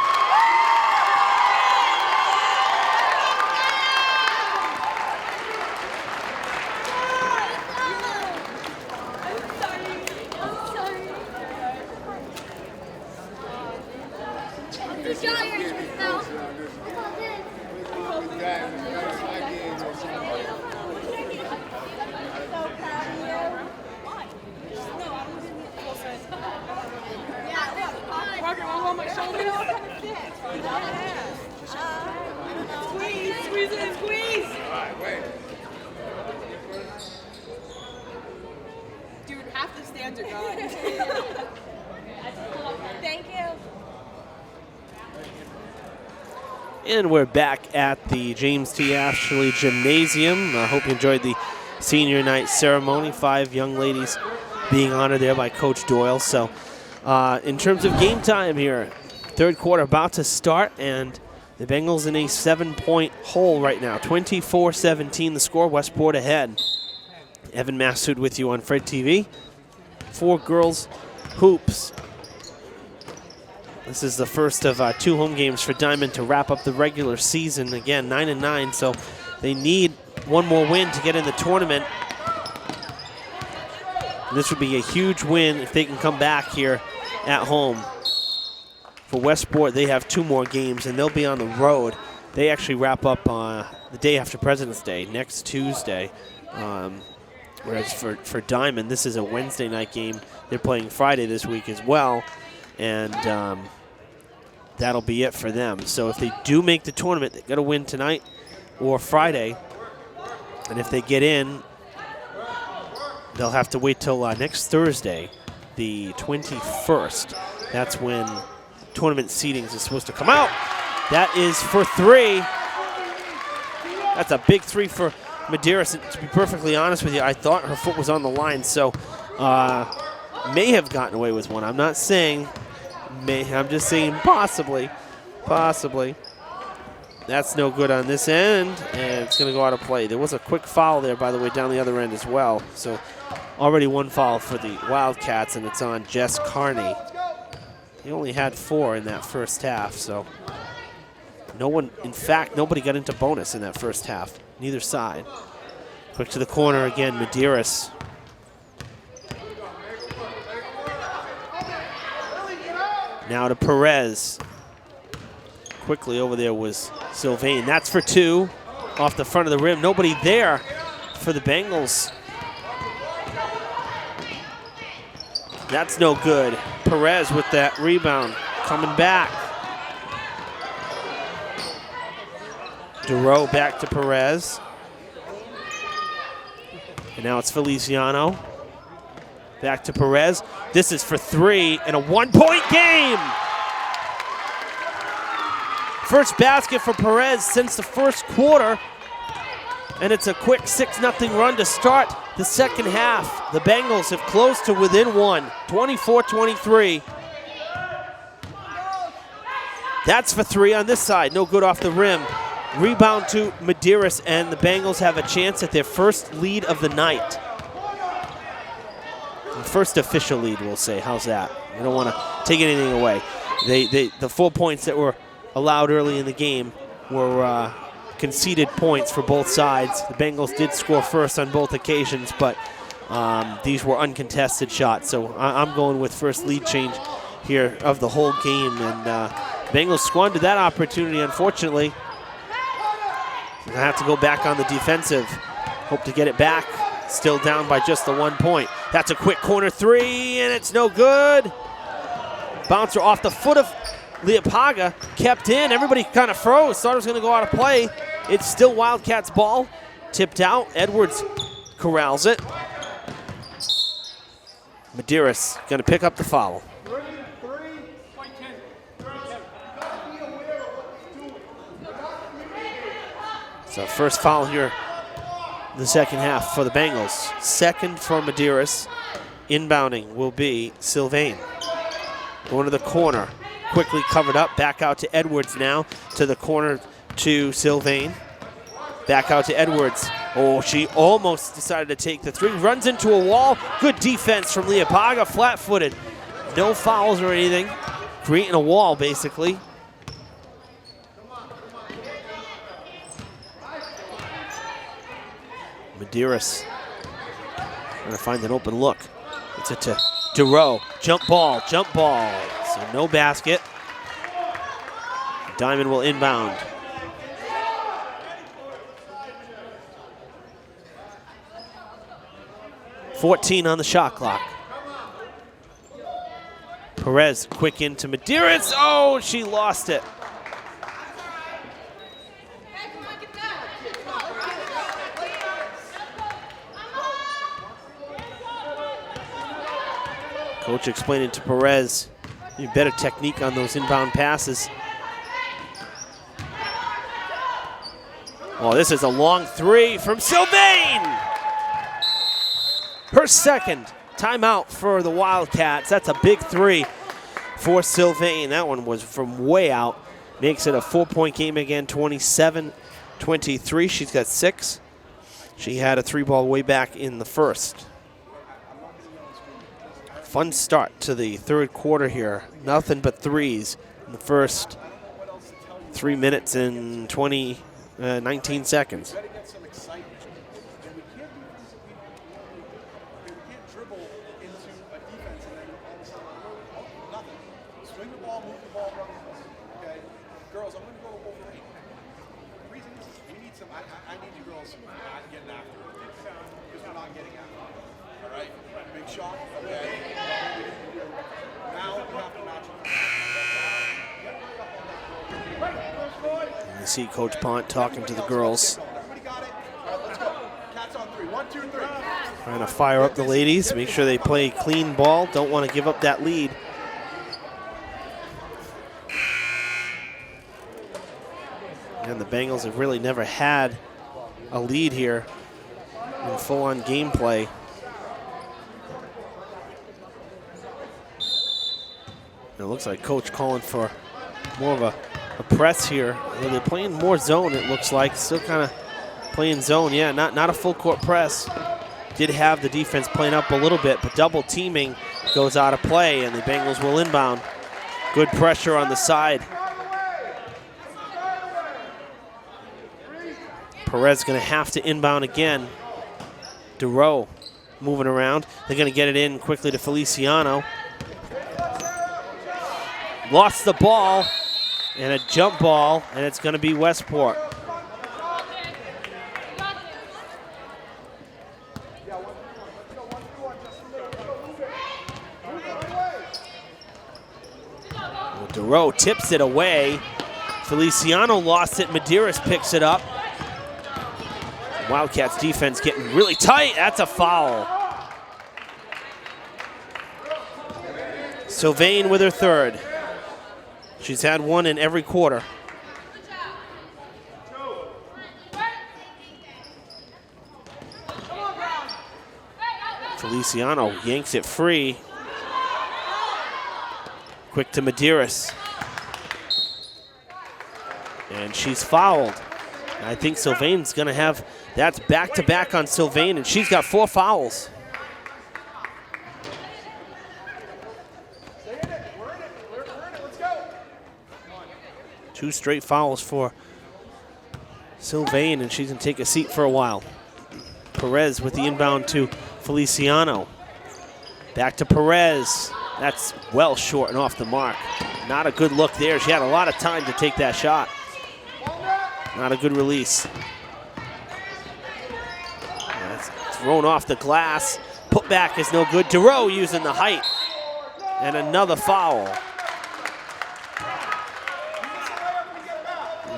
Parker, on my shoulders. Squeeze it and squeeze. All right, wait. Dude, half the stands are gone. Thank you. And we're back at the James T. Ashley Gymnasium. I hope you enjoyed the senior night ceremony. 5 young ladies being honored there by Coach Doyle. So in terms of game time here, third quarter about to start, and the Bengals in a 7-point hole right now. 24-17 the score, Westport ahead. Evan Massoud with you on Fred TV. 4 girls hoops. This is the first of 2 home games for Diman to wrap up the regular season. Again, 9-9, so they need one more win to get in the tournament. And this would be a huge win if they can come back here at home. For Westport, they have 2 more games, and they'll be on the road. They actually wrap up the day after President's Day, next Tuesday. Whereas for Diman, this is a Wednesday night game. They're playing Friday this week as well. And that'll be it for them. So if they do make the tournament, they've got to win tonight or Friday. And if they get in, they'll have to wait till next Thursday, the 21st. That's when tournament seedings is supposed to come out. That is for 3. That's a big 3 for Medeiros. And to be perfectly honest with you, I thought her foot was on the line, so may have gotten away with one. I'm not saying may, I'm just saying possibly. Possibly. That's no good on this end, and it's going to go out of play. There was a quick foul there, by the way, down the other end as well. So already 1 foul for the Wildcats, and it's on Jess Carney. He only had 4 in that first half, so no one, in fact, nobody got into bonus in that first half, neither side. Quick to the corner again, Medeiros. Now to Perez. Quickly over there was Sylvain. That's for 2 off the front of the rim. Nobody there for the Bengals. That's no good. Perez with that rebound, coming back. Duro back to Perez. And now it's Feliciano. Back to Perez. This is for 3 and a 1-point game. First basket for Perez since the first quarter. And it's a quick 6-0 run to start the second half. The Bengals have closed to within 1, 24-23. That's for 3 on this side, no good off the rim. Rebound to Medeiros, and the Bengals have a chance at their first lead of the night. First official lead, we'll say. How's that? We don't want to take anything away. The 4 points that were allowed early in the game were conceded points for both sides. The Bengals did score first on both occasions, but these were uncontested shots. So I'm going with first lead change here of the whole game. And the Bengals squandered that opportunity, unfortunately. They're going to have to go back on the defensive. Hope to get it back. Still down by just the 1 point. That's a quick corner 3, and it's no good. Bouncer off the foot of Leopaga, kept in. Everybody kind of froze. Thought it was going to go out of play. It's still Wildcats ball. Tipped out. Edwards corrals it. Medeiros going to pick up the foul. So first foul here in the second half for the Bengals. Second for Medeiros. Inbounding will be Sylvain. Going to the corner. Quickly covered up. Back out to Edwards now. To the corner to Sylvain. Back out to Edwards. Oh, she almost decided to take the 3. Runs into a wall. Good defense from Leopaga. Flat-footed. No fouls or anything. Creating a wall, basically. Medeiros trying to find an open look. It's it to Duro. Jump ball. So no basket. Diman will inbound. .14 on the shot clock. Perez quick into Medeiros. Oh, she lost it. Coach explaining to Perez, you better technique on those inbound passes. Oh, this is a long 3 from Sylvain. Her second timeout for the Wildcats. That's a big 3 for Sylvain. That one was from way out. Makes it a 4-point game again, 27-23. She's got 6. She had a 3-ball way back in the first. Fun start to the third quarter here. Nothing but 3s in the first 3 minutes and 19 seconds. Swing the ball, move the ball, run the ball. Okay? Girls, I'm going to go over 8. The reason is we need some, I need you girls not getting after it. Because we're not getting after it. All right? Big shot. Okay? Now we have to match up. You see Coach Pont talking to the girls. Everybody got it? All right, let's go. Cats on 3. 1, 2, 3. Trying to fire up the ladies, make sure they play clean ball. Don't want to give up that lead. And the Bengals have really never had a lead here in full-on gameplay. It looks like Coach calling for more of a press here. Well, they're playing more zone, it looks like. Still kind of playing zone. Yeah, not a full court press. Did have the defense playing up a little bit, but double teaming goes out of play, and the Bengals will inbound. Good pressure on the side. Perez going to have to inbound again. Duro moving around. They're going to get it in quickly to Feliciano. Lost the ball, and a jump ball, and it's going to be Westport. DeRoe tips it away. Feliciano lost it. Medeiros picks it up. Wildcats defense getting really tight. That's a foul. Sylvain with her third. She's had one in every quarter. Feliciano yanks it free. Quick to Medeiros. And she's fouled. I think Sylvain's going to have, that's back-to-back on Sylvain, and she's got 4 fouls. Two straight fouls for Sylvain, and she's going to take a seat for a while. Perez with the inbound to Feliciano. Back to Perez. That's well short and off the mark. Not a good look there. She had a lot of time to take that shot. Not a good release. That's thrown off the glass. Put back is no good. DeRoe using the height. And another foul.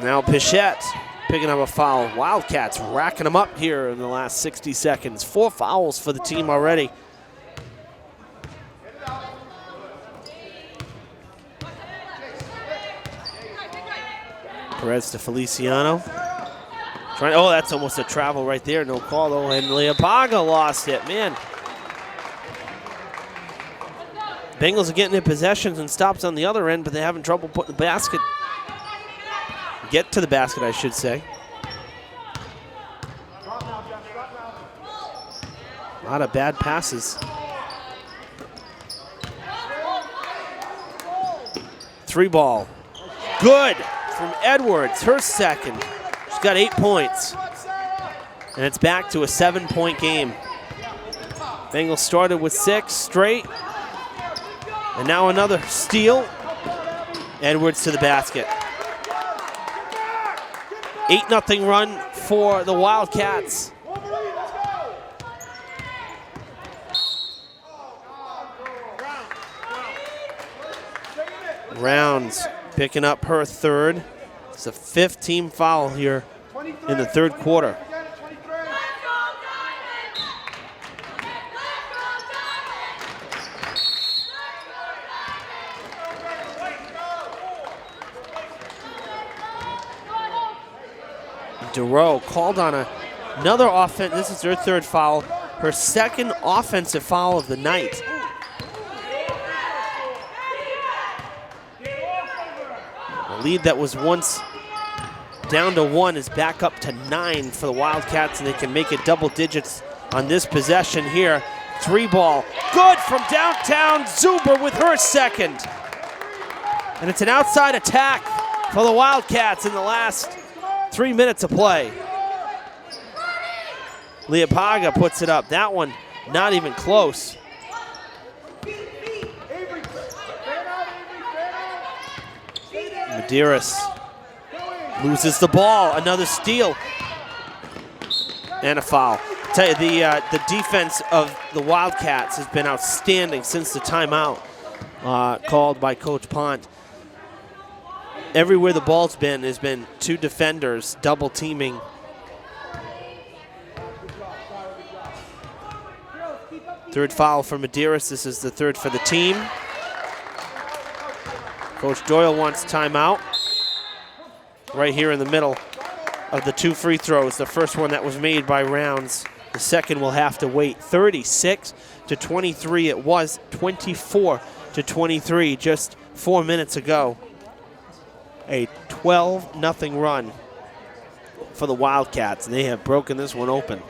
Now Pichette picking up a foul. Wildcats racking them up here in the last 60 seconds. 4 fouls for the team already. Perez to Feliciano. Oh, that's almost a travel right there. No call though. And Leopaga lost it. Man. Bengals are getting their possessions and stops on the other end, but they're having trouble putting the basket. Get to the basket, I should say. A lot of bad passes. 3 ball. Good from Edwards, her second. She's got 8 points. And it's back to a 7-point game. Bengals started with 6 straight. And now another steal. Edwards to the basket. 8-0 run for the Wildcats. Rounds picking up her third. It's a 5th team foul here in the third quarter. DeRoe called on another offense. This is her 3rd foul. Her 2nd offensive foul of the night. A lead that was once down to 1 is back up to 9 for the Wildcats, and they can make it double digits on this possession here. 3 ball. Good from downtown. Zuber with her 2nd. And it's an outside attack for the Wildcats in the last 3 minutes of play. Leopaga puts it up. That one not even close. Medeiros loses the ball. Another steal. And a foul. I tell you, the defense of the Wildcats has been outstanding since the timeout called by Coach Pont. Everywhere the ball's been, there's been 2 defenders double teaming. Third foul for Medeiros. This is the 3rd for the team. Coach Doyle wants timeout. Right here in the middle of the 2 free throws. The first one that was made by Rounds. The second will have to wait. 36-23. It was 24-23 just 4 minutes ago. A 12-0 run for the Wildcats, and they have broken this one open.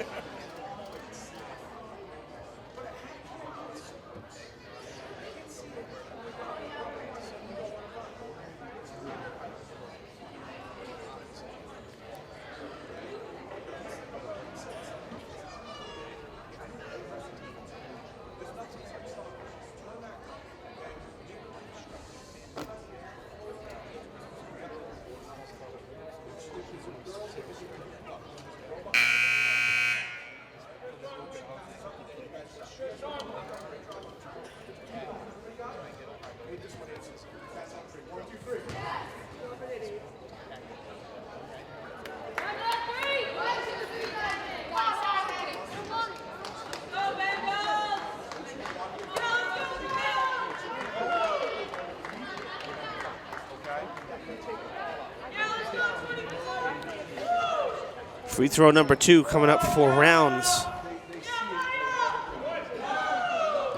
Free throw number 2 coming up for Rounds.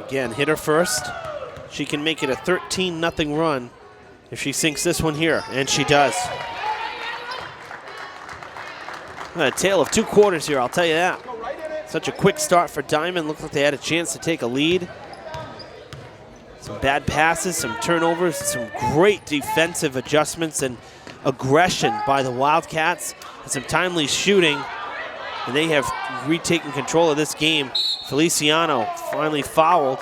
Again, hit her first. She can make it a 13-0 run if she sinks this one here, and she does. A tale of 2 quarters here, I'll tell you that. Such a quick start for Diman. Looked like they had a chance to take a lead. Some bad passes, some turnovers, some great defensive adjustments and aggression by the Wildcats, and some timely shooting. And they have retaken control of this game. Feliciano finally fouled.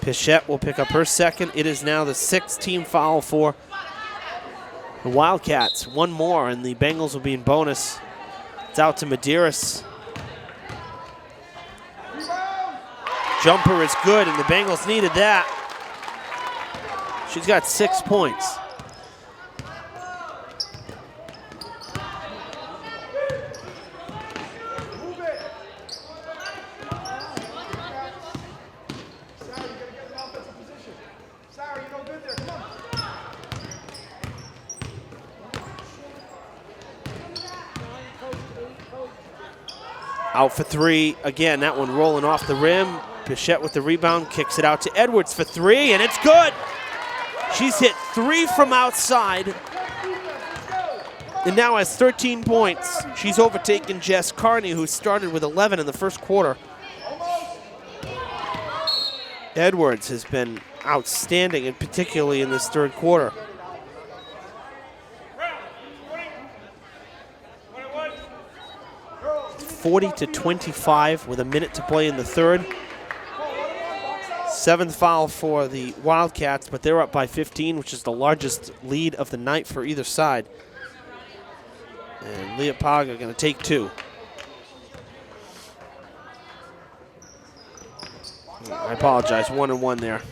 Pichette will pick up her second. It is now the 6th team foul for the Wildcats. One more, and the Bengals will be in bonus. It's out to Medeiros. Jumper is good, and the Bengals needed that. She's got 6 points. Out for 3. Again, that one rolling off the rim. Pichette with the rebound, kicks it out to Edwards for 3, and it's good. She's hit 3 from outside and now has 13 points. She's overtaken Jess Carney, who started with 11 in the first quarter. Edwards has been outstanding, and particularly in this third quarter. It's 40-25 with a minute to play in the third. 7th foul for the Wildcats, but they're up by 15, which is the largest lead of the night for either side. And Leopaga going to take 2. I apologize, 1-1 there.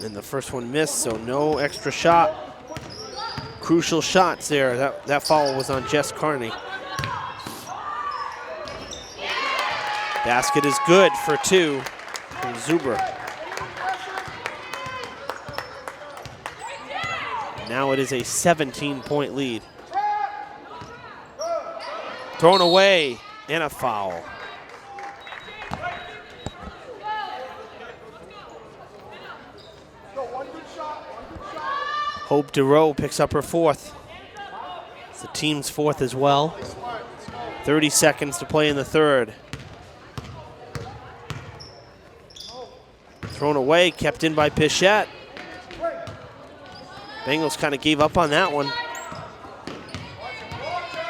And the first one missed, so no extra shot. Crucial shots there. That foul was on Jess Carney. Basket is good for 2 from Zuber. Now it is a 17-point lead. Thrown away and a foul. Hope DeRoe picks up her 4th. It's the team's 4th as well. 30 seconds to play in the third. Thrown away, kept in by Pichette. Bengals kind of gave up on that one.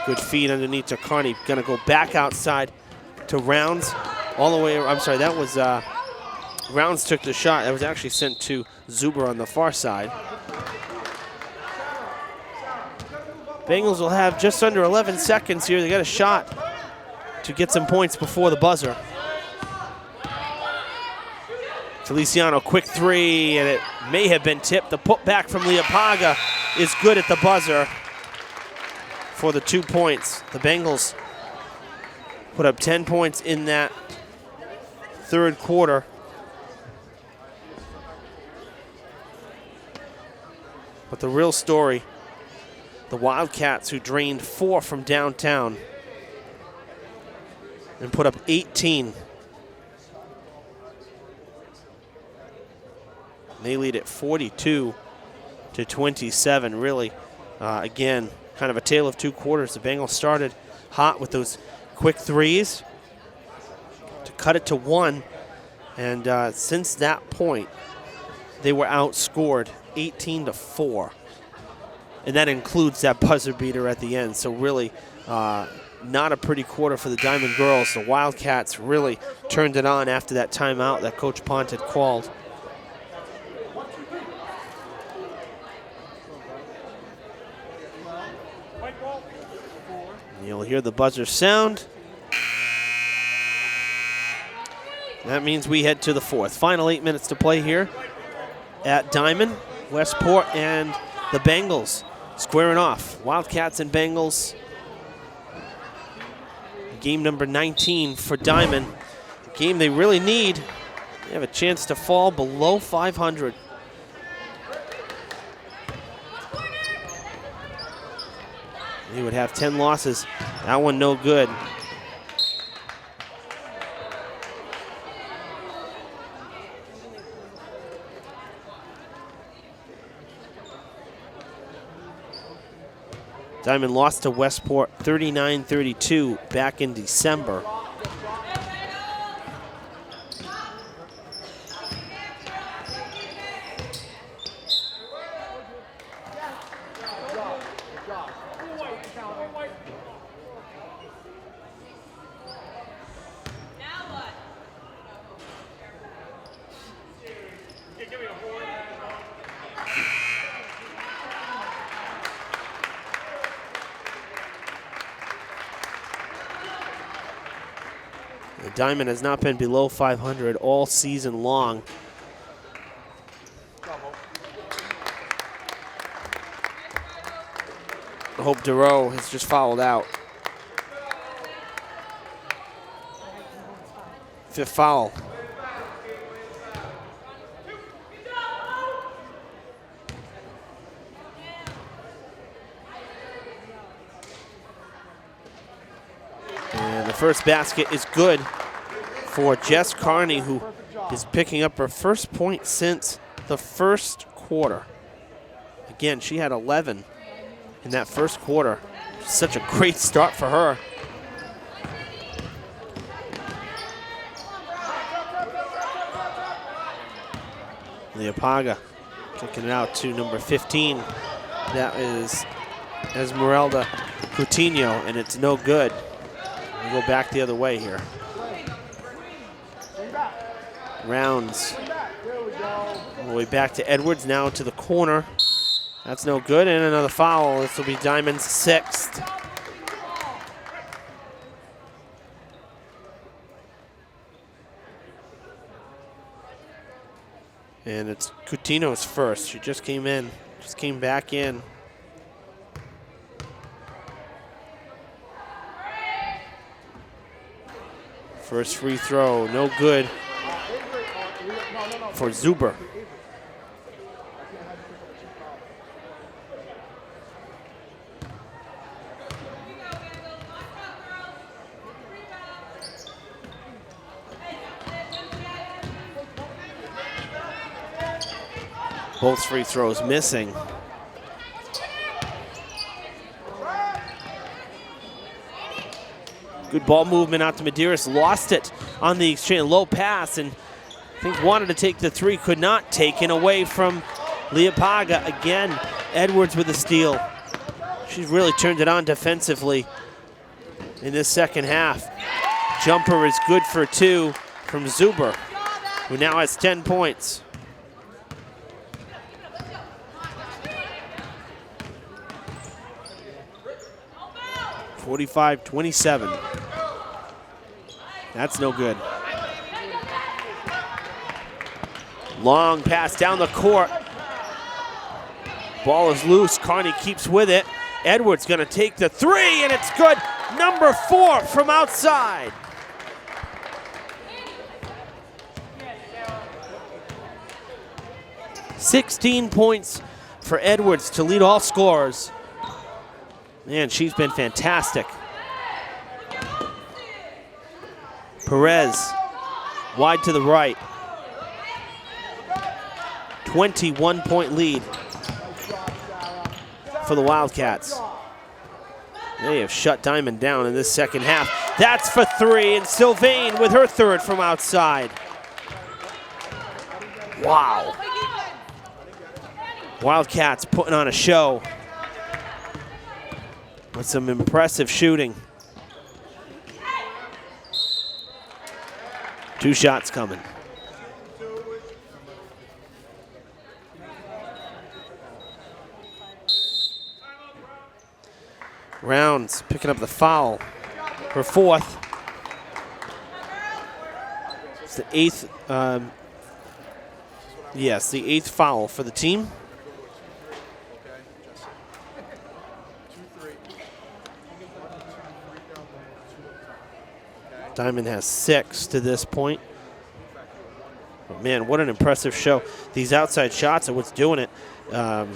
Good feed underneath to Carney. Gonna go back outside to Rounds. All the way, I'm sorry, that was, Rounds took the shot. That was actually sent to Zuber on the far side. Bengals will have just under 11 seconds here. They got a shot to get some points before the buzzer. Feliciano, quick 3, and it may have been tipped. The putback from Leopaga is good at the buzzer for the 2 points. The Bengals put up 10 points in that third quarter. But the real story, the Wildcats, who drained 4 from downtown and put up 18. They lead at 42-27. Really, again, kind of a tale of 2 quarters. The Bengals started hot with those quick 3s to cut it to 1. And since that point, they were outscored 18-4. And that includes that buzzer beater at the end. So really, not a pretty quarter for the Diamond girls. The Wildcats really turned it on after that timeout that Coach Pont had called. You'll hear the buzzer sound. That means we head to the 4th. Final 8 minutes to play here at Diman. Westport and the Bengals squaring off. Wildcats and Bengals. Game number 19 for Diman. A game they really need They have a chance to fall below 500. He would have 10 losses. That one no good. Diman lost to Westport 39-32 back in December. Diman has not been below 500 all season long. Hope Duro has just fouled out. Fifth foul. And the first basket is good for Jess Carney, who is picking up her first point since the first quarter. Again, she had 11 in that first quarter. Such a great start for her. Leopaga kicking it out to number 15. That is Esmeralda Coutinho, and it's no good. We'll go back the other way here. Rounds all the way back to Edwards, now to the corner. That's no good, and another foul. This will be Diman's sixth. And it's Coutinho's first. She just came back in. First free throw, no good for Zuber. Both free throws missing. Good ball movement out to Medeiros. Lost it on the exchange. Low pass, and I think wanted to take the three. Could not. Taken away from Leopaga. Again, Edwards with a steal. She's really turned it on defensively in this second half. Jumper is good for two from Zuber, who now has 10 points. (45-27). That's no good. Long pass down the court. Ball is loose. Carney keeps with it. Edwards going to take the three, and it's good. Number 4 from outside. (16 points for Edwards to lead all scorers. Man, she's been fantastic. Perez, wide to the right. 21-point lead for the Wildcats. They have shut Diman down in this second half. That's for three, and Sylvain with her third from outside. Wow. Wildcats putting on a show with some impressive shooting. 2 shots coming. Rounds picking up the foul. Her 4th. It's the 8th. Yes, the 8th foul for the team. Diman has 6 to this point. Man, what an impressive show. These outside shots are what's doing it. The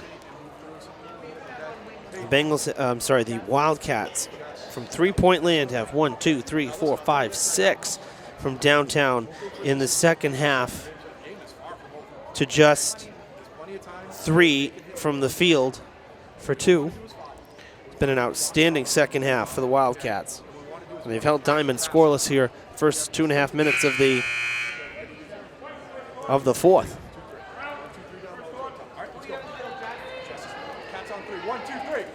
Wildcats from three-point land have 1, 2, 3, 4, 5, 6 from downtown in the second half to just 3 from the field for 2. It's been an outstanding second half for the Wildcats. And they've held Diman scoreless here first 2.5 minutes of the fourth. Cats on 3. 1, 2, 3.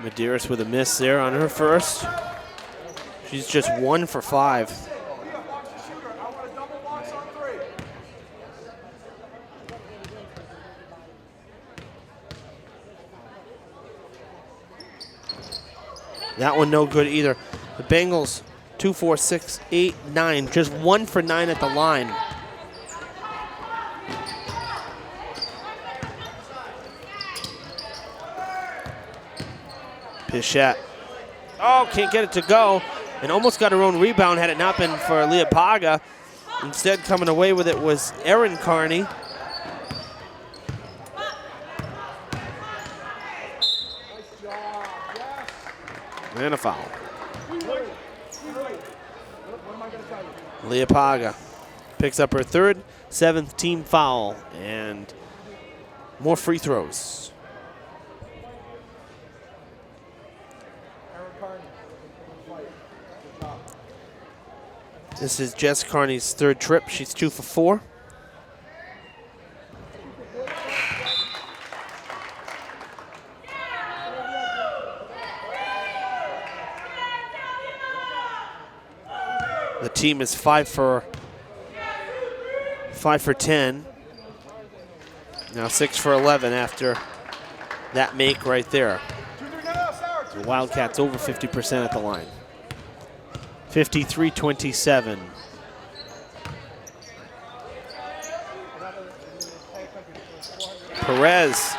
Medeiros with a miss there on her first. She's just 1 for 5. That one no good either. The Bengals 2, 4, 6, 8, 9. Just 1 for 9 at the line. Pichette. Oh, can't get it to go. And almost got her own rebound had it not been for Leah Paga. Instead, coming away with it was Erin Carney. And a foul. Leah Paga picks up her third, 7th team foul, and more free throws. This is Jess Carney's 3rd trip. She's 2 for 4. The team is 5 for 10. Now 6 for 11 after that make right there. The Wildcats over 50% at the line. 53-27. Perez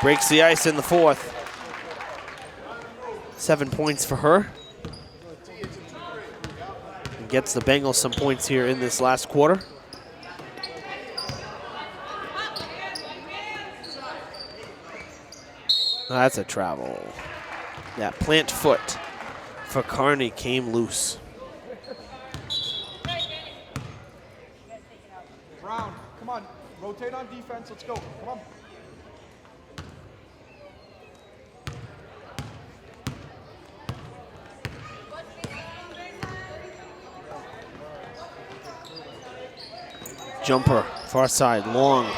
breaks the ice in the fourth. 7 points for her. And gets the Bengals some points here in this last quarter. That's a travel. That plant foot for Carney came loose. Brown, come on. Rotate on defense. Let's go. Come on. Jumper, far side, long.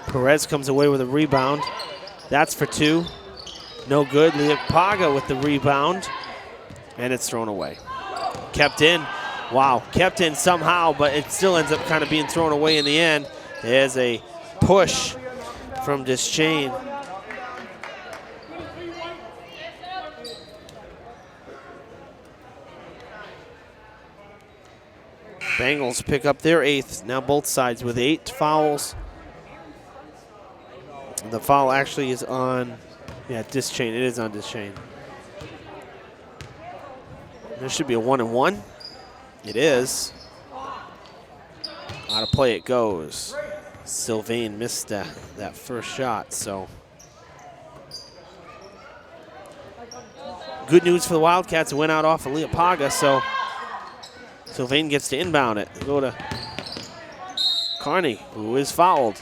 Perez comes away with a rebound. That's for 2. No good. Leah Paga with the rebound. And it's thrown away. Kept in. Wow, kept in somehow, but it still ends up kind of being thrown away in the end. There's a push from Deschain. Bengals pick up their 8th. Now both sides with 8 fouls. The foul actually is on, Deschain. It is on Deschain. There should be a 1-and-1. It is. Out of play it goes. Sylvain missed that first shot, so. Good news for the Wildcats. It went out off of Leah Paga, so Sylvain gets to inbound it. Go to Carney, who is fouled.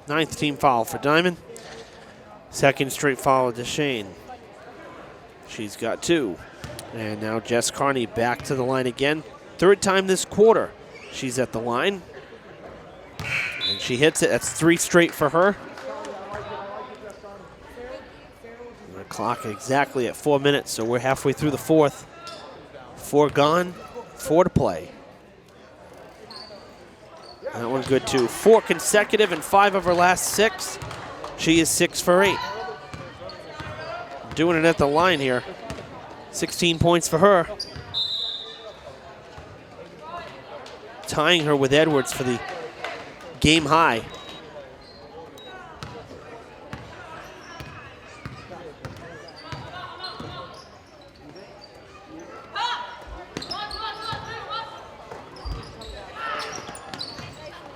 Ninth team foul for Diman. Second straight foul of Deschain. She's got 2. And now Jess Carney back to the line again. 3rd time this quarter she's at the line. And she hits it. That's 3 straight for her. Clock exactly at 4 minutes, so we're halfway through the fourth. 4 gone, 4 to play. That one good too. 4 consecutive and 5 of her last 6. She is 6 for 8. Doing it at the line here. 16 points for her. Tying her with Edwards for the game high.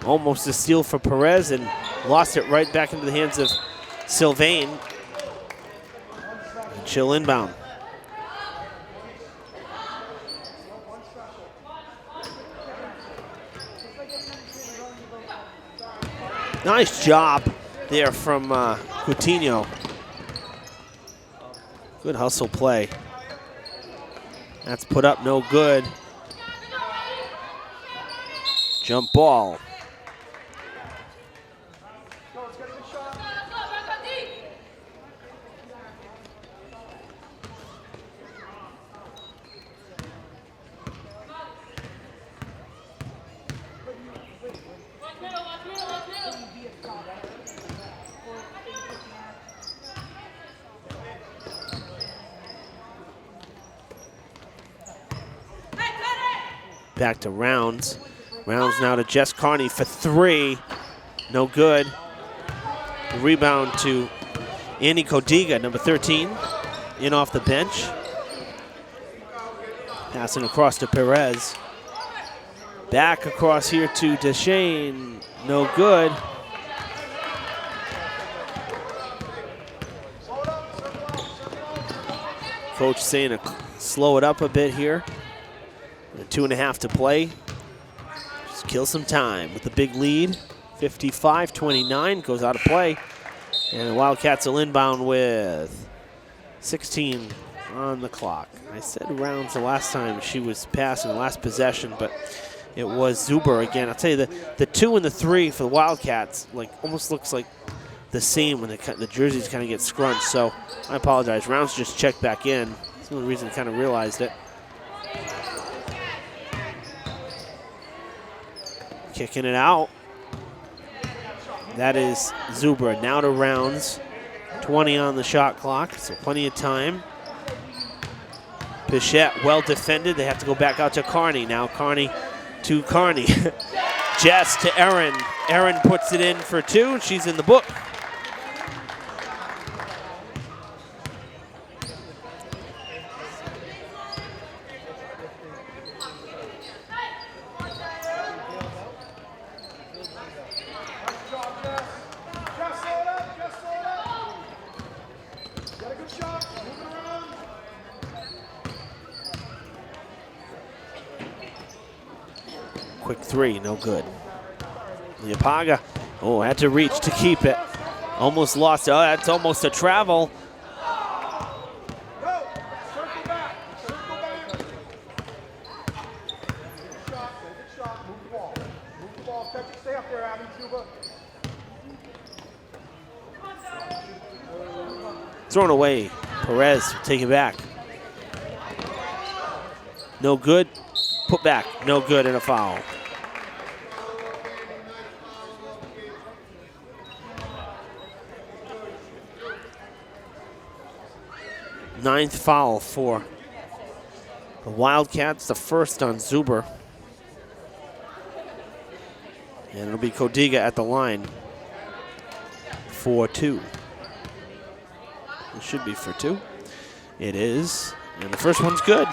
Almost a steal for Perez and lost it right back into the hands of Sylvain. And she'll inbound. Nice job there from Coutinho. Good hustle play. That's put up, no good. Jump ball. Back to Rounds. Rounds now to Jess Carney for 3. No good. Rebound to Annie Codiga, number 13, in off the bench. Passing across to Perez. Back across here to Deshane. No good. Coach saying to slow it up a bit here. 2.5 to play. Just kill some time with the big lead. 55-29 goes out of play. And the Wildcats will inbound with 16 on the clock. I said Rounds the last time she was passing the last possession, but it was Zuber again. I'll tell you, the 2 and the 3 for the Wildcats almost looks like the same when the jerseys kind of get scrunched. So I apologize. Rounds just checked back in. That's the only reason I kind of realized it. Kicking it out. That is Zuber. Now to Rounds. 20 on the shot clock, so plenty of time. Pichette well defended. They have to go back out to Carney. Now Carney to Carney. Jess to Erin. Erin puts it in for 2. She's in the book. Quick 3, no good. Liapaga, had to reach to keep it. Almost lost, that's almost a travel. Thrown away, Perez, take it back. No good, put back, no good, and a foul. Ninth foul for the Wildcats, the first on Zuber. And it'll be Codiga at the line for 2. It should be for 2. It is, and the first one's good.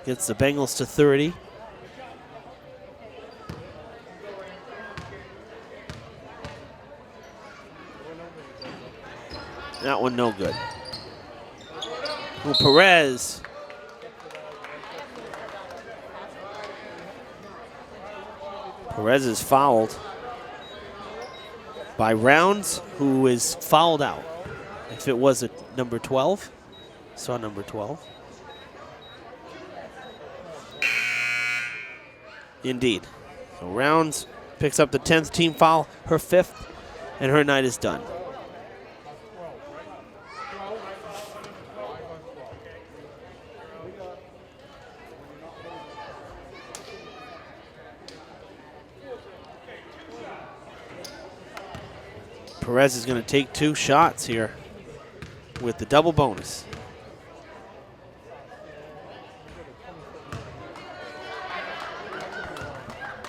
Gets the Bengals to 30. That one no good. Well, Perez. Perez is fouled by Rounds, who is fouled out. If it was a number 12, saw number 12. Indeed. So Rounds picks up the 10th team foul, her 5th. and her night is done. Perez is going to take 2 shots here with the double bonus.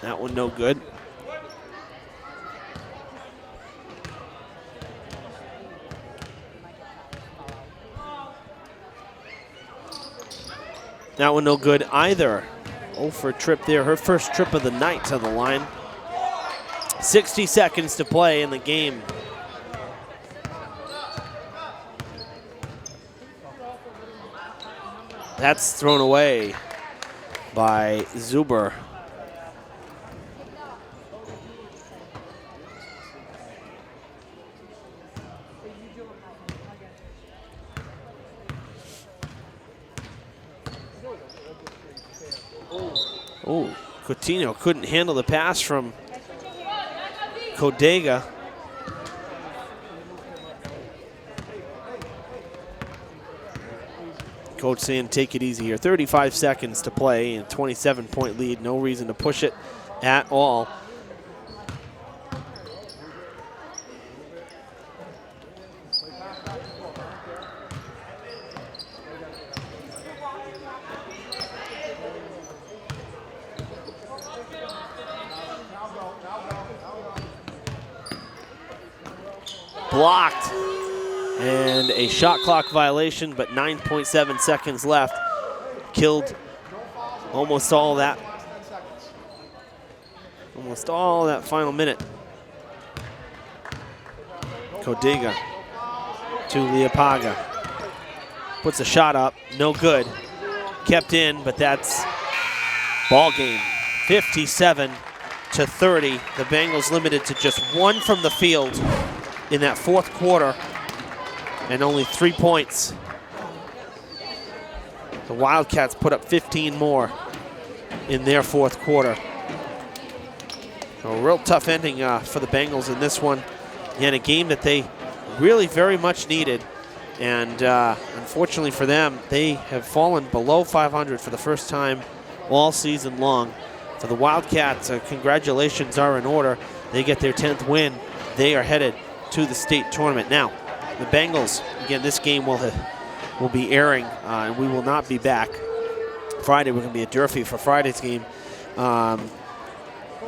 That one no good. That one no good either. Oh, for a trip there. Her first trip of the night to the line. 60 seconds to play in the game. That's thrown away by Zuber. Oh, Coutinho couldn't handle the pass from Kodega. Coach saying take it easy here. 35 seconds to play and 27-point lead. No reason to push it at all. Blocked. And a shot clock violation, but 9.7 seconds left. Killed almost all that. Almost all that final minute. Kodega to Leopaga. Puts a shot up, no good. Kept in, but that's ball game. 57-30. The Bengals limited to just 1 from the field in that 4th quarter. And only 3 points. The Wildcats put up 15 more in their 4th quarter. So a real tough ending for the Bengals in this one. And a game that they really very much needed. And unfortunately for them, they have fallen below 500 for the first time all season long. For the Wildcats, congratulations are in order. They get their 10th win. They are headed to the state tournament. Now, the Bengals, again, this game will be airing, and we will not be back Friday. We're going to be at Durfee for Friday's game.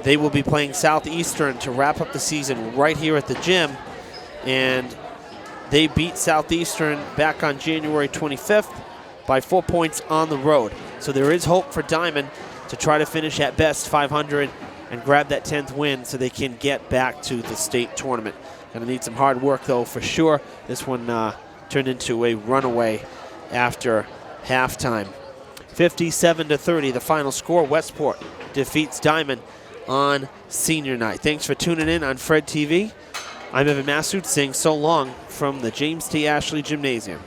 They will be playing Southeastern to wrap up the season right here at the gym, and they beat Southeastern back on January 25th by 4 points on the road. So there is hope for Diman to try to finish at best 500 and grab that 10th win so they can get back to the state tournament. Going to need some hard work, though, for sure. This one turned into a runaway after halftime. 57-30, the final score. Westport defeats Diman on senior night. Thanks for tuning in on Fred TV. I'm Evan Massoud saying so long from the James T. Ashley Gymnasium.